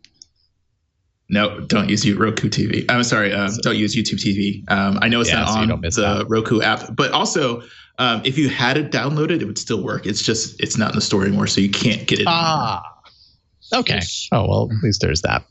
No, don't use Roku TV. I'm sorry, don't use YouTube TV. I know it's not on the Roku app, but also if you had it downloaded, it would still work. It's not in the store anymore, so you can't get it anymore. Okay. Oh, well, at least there's that.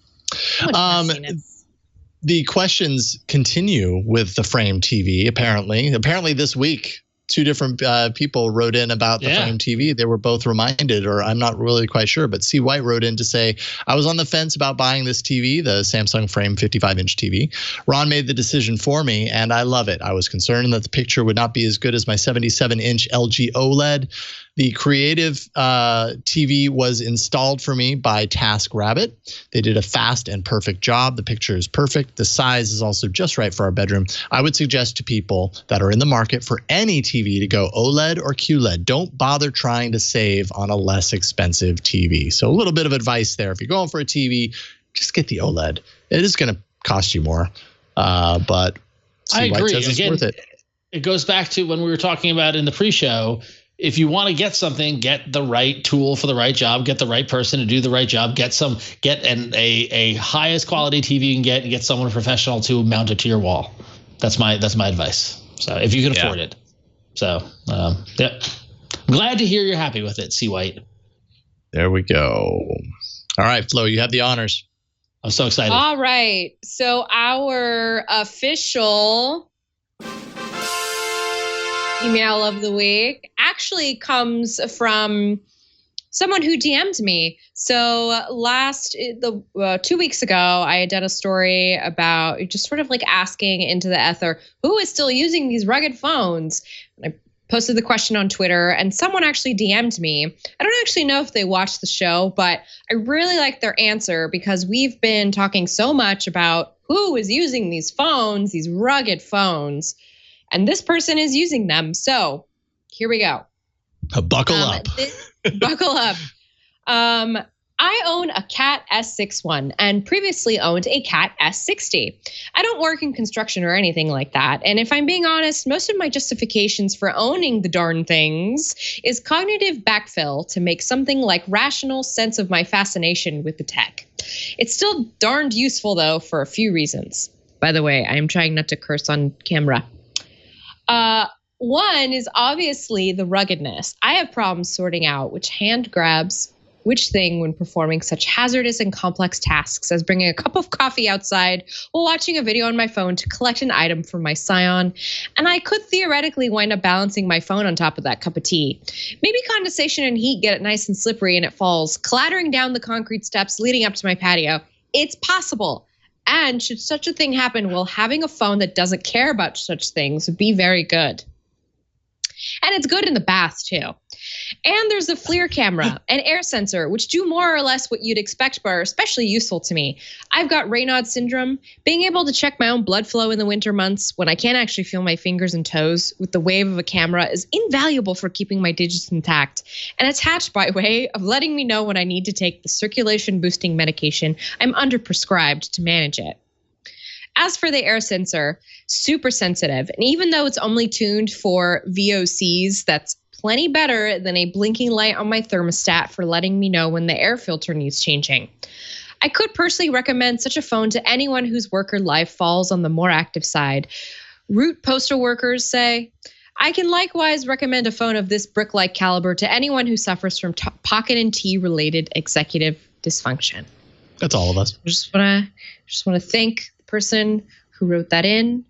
The questions continue with the Frame TV, apparently this week. Two different people wrote in about the Frame TV. They were both reminded, or I'm not really quite sure, but C. White wrote in to say, I was on the fence about buying this TV, the Samsung Frame 55-inch TV. Ron made the decision for me, and I love it. I was concerned that the picture would not be as good as my 77-inch LG OLED. The Creative TV was installed for me by TaskRabbit. They did a fast and perfect job. The picture is perfect. The size is also just right for our bedroom. I would suggest to people that are in the market for any TV to go OLED or QLED. Don't bother trying to save on a less expensive TV. So a little bit of advice there. If you're going for a TV, just get the OLED. It is going to cost you more, but I agree. It's worth it. It goes back to when we were talking about in the pre-show. If you want to get something, get the right tool for the right job, get the right person to do the right job, get a highest quality TV you can get, and get someone professional to mount it to your wall. That's my advice. So if you can afford it. So I'm glad to hear you're happy with it, C. White. There we go. All right, Flo, you have the honors. I'm so excited. All right. So our official email of the week actually comes from someone who DM'd me. So 2 weeks ago, I had done a story about just sort of like asking into the ether, who is still using these rugged phones? And I posted the question on Twitter, and someone actually DM'd me. I don't actually know if they watched the show, but I really like their answer because we've been talking so much about who is using these phones, these rugged phones. And this person is using them. So here we go. Buckle up. Buckle up. I own a Cat S61 and previously owned a Cat S60. I don't work in construction or anything like that. And if I'm being honest, most of my justifications for owning the darn things is cognitive backfill to make something like rational sense of my fascination with the tech. It's still darned useful, though, for a few reasons. By the way, I'm trying not to curse on camera. One is obviously the ruggedness. I have problems sorting out which hand grabs Which thing, when performing such hazardous and complex tasks as bringing a cup of coffee outside while watching a video on my phone to collect an item from my Scion? And I could theoretically wind up balancing my phone on top of that cup of tea. Maybe condensation and heat get it nice and slippery and it falls, clattering down the concrete steps leading up to my patio. It's possible. And should such a thing happen, well, having a phone that doesn't care about such things would be very good. And it's good in the bath, too. And there's a FLIR camera, an air sensor, which do more or less what you'd expect, but are especially useful to me. I've got Raynaud's syndrome. Being able to check my own blood flow in the winter months when I can't actually feel my fingers and toes with the wave of a camera is invaluable for keeping my digits intact. And attached by way of letting me know when I need to take the circulation boosting medication I'm underprescribed to manage it. As for the air sensor, super sensitive. And even though it's only tuned for VOCs, that's plenty better than a blinking light on my thermostat for letting me know when the air filter needs changing. I could personally recommend such a phone to anyone whose work or life falls on the more active side. Root postal workers say, I can likewise recommend a phone of this brick-like caliber to anyone who suffers from pocket and tea-related executive dysfunction. That's all of us. I just want to thank the person who wrote that in.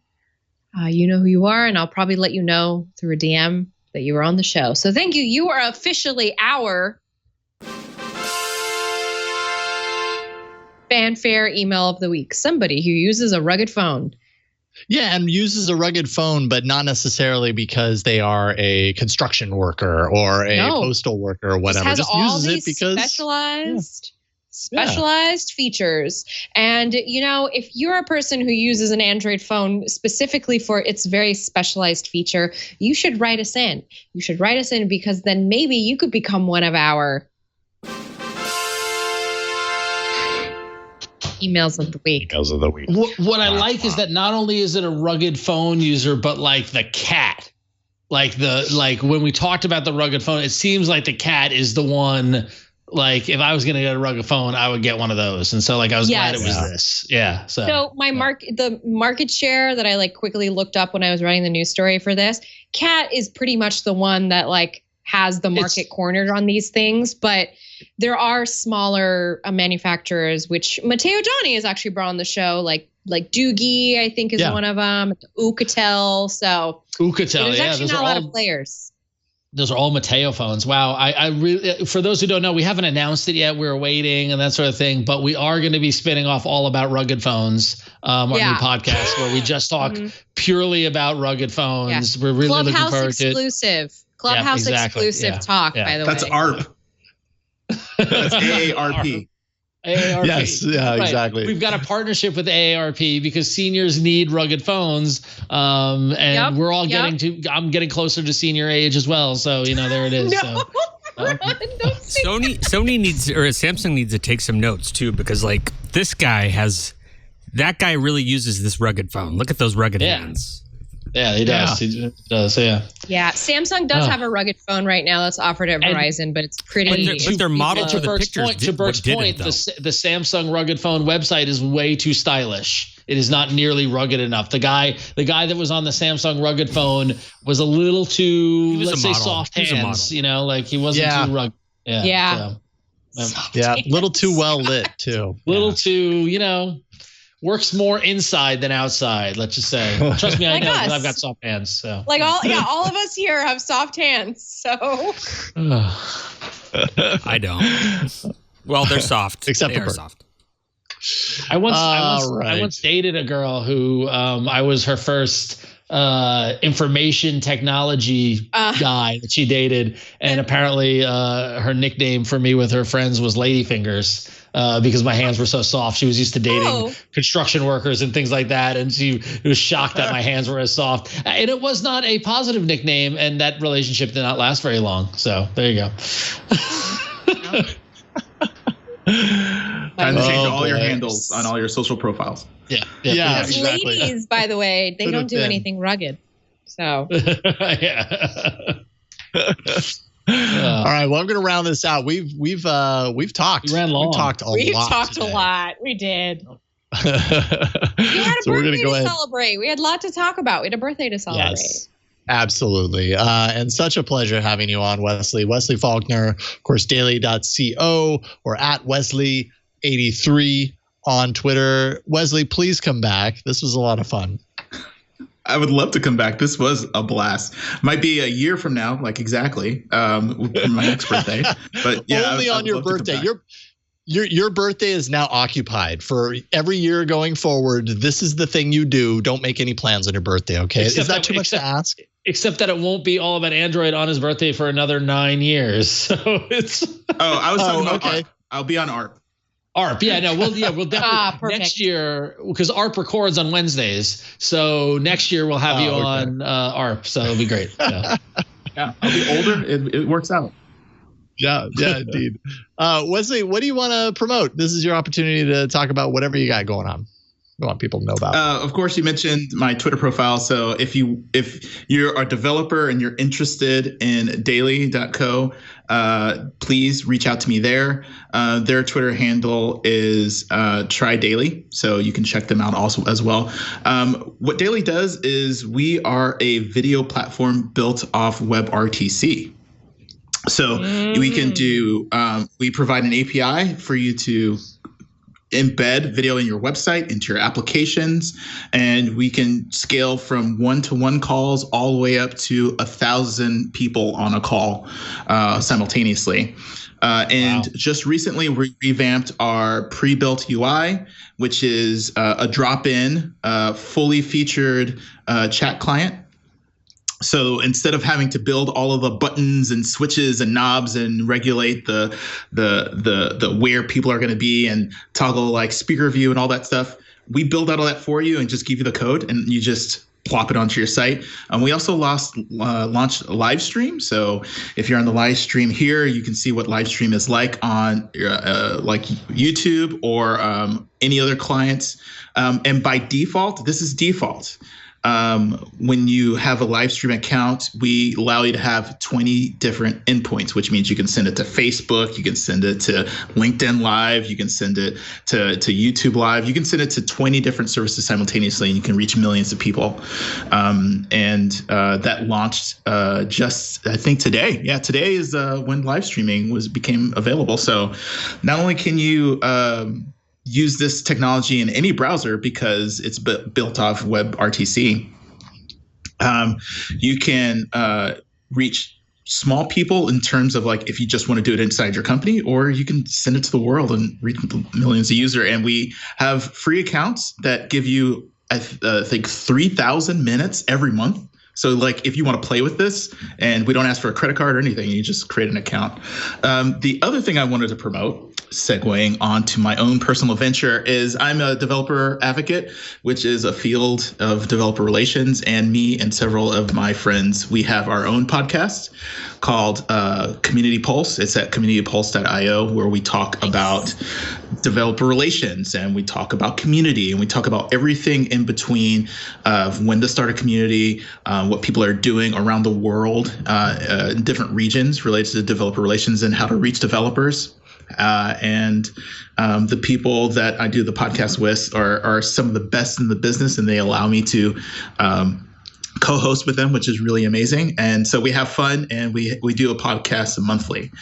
You know who you are, and I'll probably let you know through a DM that you were on the show. So thank you. You are officially our fanfare email of the week. Somebody who uses a rugged phone. Yeah, and uses a rugged phone, but not necessarily because they are a construction worker or a postal worker or whatever. Just uses it because specialized features. And, you know, if you're a person who uses an Android phone specifically for its very specialized feature, you should write us in. You should write us in because then maybe you could become one of our emails of the week. What I like is that not only is it a rugged phone user, but like the cat. Like when we talked about the rugged phone, it seems like the cat is the one. Like if I was going to get a rugged phone, I would get one of those. And so like I was glad it was this. Yeah. So my the market share that I like quickly looked up when I was writing the news story for this, Cat is pretty much the one that like has the market cornered on these things. But there are smaller manufacturers, which Matteo Johnny has actually brought on the show, like Doogie, I think is one of them. Ucatel. So there's actually not a lot of players. Those are all Matteo phones. Wow. I really, for those who don't know, we haven't announced it yet. We're waiting and that sort of thing, but we are going to be spinning off all about rugged phones, our new podcast where we just talk purely about rugged phones. Yeah. We're really looking forward to it. Clubhouse exclusive talk, by the way. That's ARP. That's AARP. AARP. Yes, yeah, right. Exactly. We've got a partnership with AARP because seniors need rugged phones, and we're all I'm getting closer to senior age as well. So there it is. Sony needs, or Samsung needs to take some notes too, because like that guy really uses this rugged phone. Look at those rugged hands. Yeah, he does. He does. Yeah. Yeah. Samsung does have a rugged phone right now that's offered at Verizon, but it's pretty. But their model for the pictures. To Bert's point, the Samsung rugged phone website is way too stylish. It is not nearly rugged enough. The guy that was on the Samsung rugged phone was a little too, let's say, soft hands. Like he wasn't too rugged. Yeah. A little too well lit too. Little too, works more inside than outside, let's just say. Trust me, I know because I've got soft hands. So like all of us here have soft hands. So I don't. Well, they're soft. Except they for are soft. I once dated a girl who I was her first information technology guy that she dated, and apparently her nickname for me with her friends was Ladyfingers. Because my hands were so soft. She was used to dating construction workers and things like that. And she was shocked that my hands were as soft. And it was not a positive nickname. And that relationship did not last very long. So there you go. Time to change all your handles on all your social profiles. Yeah, exactly. Ladies, by the way, they don't do anything rugged. So. All right. Well, I'm going to round this out. We've talked. We ran long. We've talked a lot. We did. We had a birthday to celebrate. We had a lot to talk about. We had a birthday to celebrate. Absolutely. And such a pleasure having you on, Wesley. Wesley Faulkner, of course, daily.co or at Wesley83 on Twitter. Wesley, please come back. This was a lot of fun. I would love to come back. This was a blast. Might be a year from now, like exactly, for my next birthday. But yeah, only on your birthday. Your birthday is now occupied for every year going forward. This is the thing you do. Don't make any plans on your birthday, okay? Is that too much to ask? Except that it won't be all about Android on his birthday for another 9 years. So it's. I was talking about ARP. I'll be on ARP. ARP, yeah, no, we'll definitely next year, because ARP records on Wednesdays. So next year we'll have you on ARP. So it'll be great. Yeah, yeah, I'll be older. It works out. Yeah, indeed. Wesley, what do you want to promote? This is your opportunity to talk about whatever you got going on. I want people to know about. Of course, you mentioned my Twitter profile. So if you're a developer and you're interested in daily.co, please reach out to me there. Their Twitter handle is trydaily, so you can check them out also as well. What Daily does is we are a video platform built off WebRTC. So we can do, we provide an API for you to embed video in your website, into your applications, and we can scale from 1-to-1 calls all the way up to 1,000 people on a call simultaneously. Just recently, we revamped our pre-built UI, which is a drop-in, fully featured chat client. So instead of having to build all of the buttons and switches and knobs and regulate the where people are going to be and toggle like speaker view and all that stuff, we build out all that for you and just give you the code and you just plop it onto your site. We also launched live stream. So if you're on the live stream here, you can see what live stream is like on like YouTube or any other clients. And by default, this is default. When you have a live stream account, we allow you to have 20 different endpoints, which means you can send it to Facebook, you can send it to LinkedIn Live, you can send it to YouTube Live, you can send it to 20 different services simultaneously, and you can reach millions of people. That launched just, I think, today. Yeah, today is when live streaming became available. So not only can you use this technology in any browser because it's built off WebRTC, you can reach small people in terms of like if you just want to do it inside your company, or you can send it to the world and reach millions of users. And we have free accounts that give you, I think, 3,000 minutes every month. So like if you want to play with this, and we don't ask for a credit card or anything, you just create an account. The other thing I wanted to promote, segueing onto my own personal venture, is I'm a developer advocate, which is a field of developer relations. And me and several of my friends, we have our own podcast called Community Pulse. It's at communitypulse.io, where we talk about developer relations, and we talk about community, and we talk about everything in between when to start a community, what people are doing around the world in different regions related to developer relations, and how to reach developers. The people that I do the podcast with are some of the best in the business, and they allow me to co-host with them, which is really amazing. And so we have fun, and we do a podcast monthly.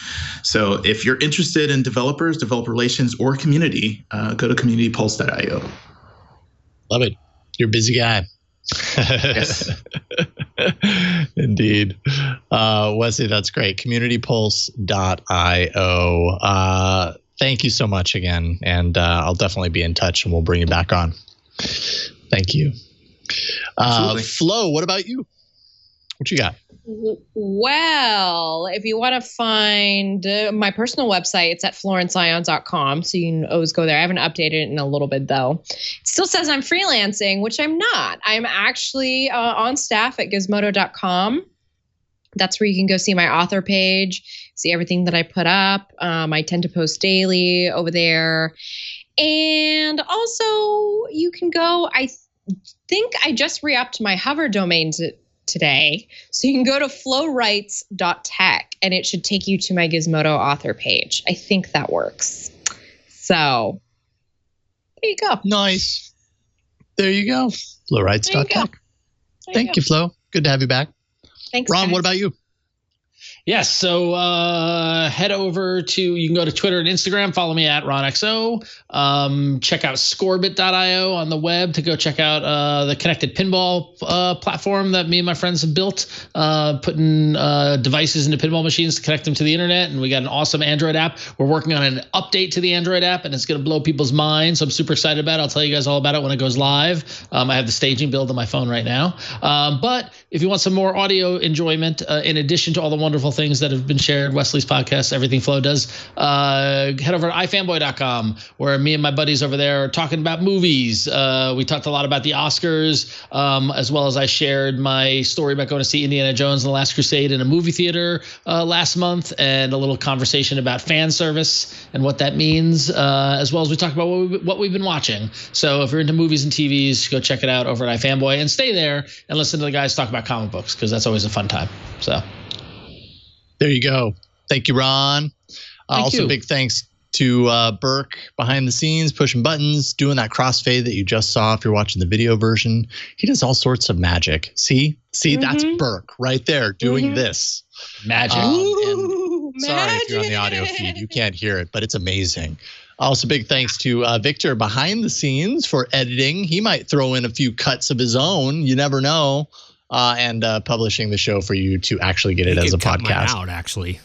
So if you're interested in developers, developer relations, or community, go to communitypulse.io. Love it. You're a busy guy. Yes. Indeed. Wesley, that's great. Communitypulse.io. Thank you so much again. And I'll definitely be in touch, and we'll bring you back on. Thank you. Flo, what about you? What you got? Well, if you want to find my personal website, it's at florenceions.com. So you can always go there. I haven't updated it in a little bit, though. It still says I'm freelancing, which I'm not. I'm actually on staff at gizmodo.com. That's where you can go see my author page, see everything that I put up. I tend to post daily over there. And also you can go, I think I just re-upped my hover domain today. So you can go to flowrights.tech, and it should take you to my Gizmodo author page. I think that works. So there you go. Nice. There you go. Flowrights.tech. Thank you, Flo. Good to have you back. Thanks, Ron, guys. what about you? Yes. So head over you can go to Twitter and Instagram. Follow me at RonXO. Check out scorebit.io on the web to go check out the connected pinball platform that me and my friends have built, putting devices into pinball machines to connect them to the internet. And we got an awesome Android app. We're working on an update to the Android app, and it's going to blow people's minds. So I'm super excited about it. I'll tell you guys all about it when it goes live. I have the staging build on my phone right now. But if you want some more audio enjoyment, in addition to all the wonderful things that have been shared, Wesley's podcast, Everything Flow does, head over to ifanboy.com, where me and my buddies over there are talking about movies. We talked a lot about the Oscars, as well as I shared my story about going to see Indiana Jones and the Last Crusade in a movie theater last month, and a little conversation about fan service and what that means, as well as we talked about what we've been watching. So if you're into movies and TVs, go check it out over at iFanboy and stay there and listen to the guys talk about comic books, because that's always a fun time. So there you go. Thank you, Ron. Also, you. Big thanks to Burke behind the scenes, pushing buttons, doing that crossfade that you just saw if you're watching the video version. He does all sorts of magic. See, that's Burke right there doing this. Magic. Sorry if you're on the audio feed, you can't hear it, but it's amazing. Also, big thanks to Victor behind the scenes for editing. He might throw in a few cuts of his own. You never know. And publishing the show for you to actually get it as a podcast. Out, actually.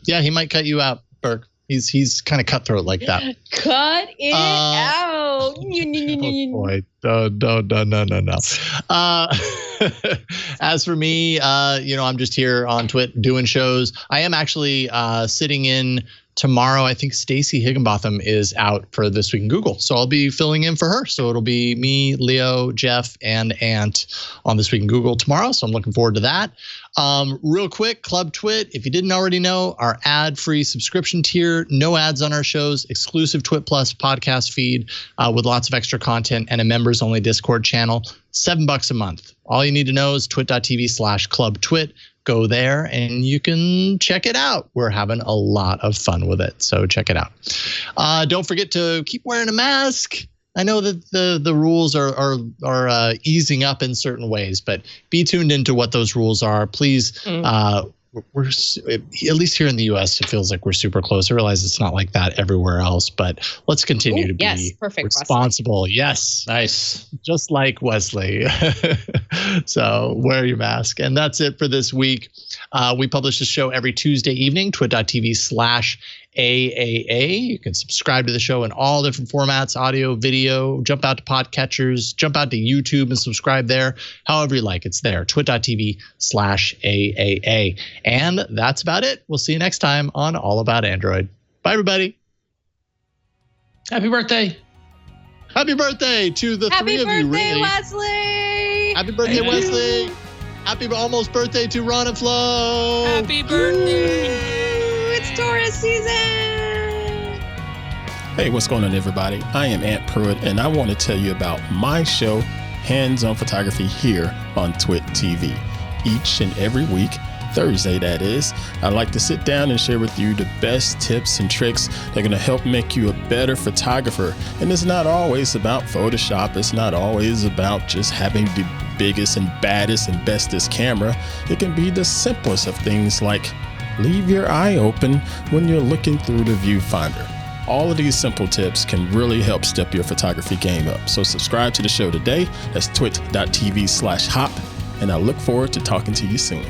Yeah, he might cut you out, Burke. He's kind of cutthroat like that. Cut it out. Oh boy, no. As for me, I'm just here on Twitter doing shows. I am actually sitting in tomorrow. I think Stacey Higginbotham is out for This Week in Google, so I'll be filling in for her. So it'll be me, Leo, Jeff, and Ant on This Week in Google tomorrow. So I'm looking forward to that. Real quick, Club Twit, if you didn't already know, our ad-free subscription tier, no ads on our shows, exclusive Twit Plus podcast feed with lots of extra content, and a members-only Discord channel, $7 a month. All you need to know is twit.tv/clubtwit. Go there and you can check it out. We're having a lot of fun with it, so check it out. Don't forget to keep wearing a mask. I know that the rules are easing up in certain ways, but be tuned into what those rules are. Please, we're at least here in the U.S., it feels like we're super close. I realize it's not like that everywhere else, but let's continue to be responsible. Wesley. Yes. Nice. Just like Wesley. So wear your mask. And that's it for this week. We publish the show every Tuesday evening, twit.tv/AAA. You can subscribe to the show in all different formats, audio, video, jump out to podcatchers, jump out to YouTube and subscribe there. However you like, it's there, twit.tv/AAA. And that's about it. We'll see you next time on All About Android. Bye, everybody. Happy birthday. Happy birthday to the three of you, really. Happy birthday, Wesley. Happy birthday, Wesley. Happy almost birthday to Ron and Flo. Happy birthday. Ooh, it's Taurus season. Hey, what's going on, everybody? I am Ant Pruitt, and I want to tell you about my show, Hands on Photography, here on Twit TV. Each and every week, Thursday that is, I like to sit down and share with you the best tips and tricks that are going to help make you a better photographer. And it's not always about Photoshop. It's not always about just having the biggest and baddest and bestest camera. It can be the simplest of things, like leave your eye open when you're looking through the viewfinder. All of these simple tips can really help step your photography game up. So subscribe to the show today. That's twit.tv/hop. And I look forward to talking to you soon.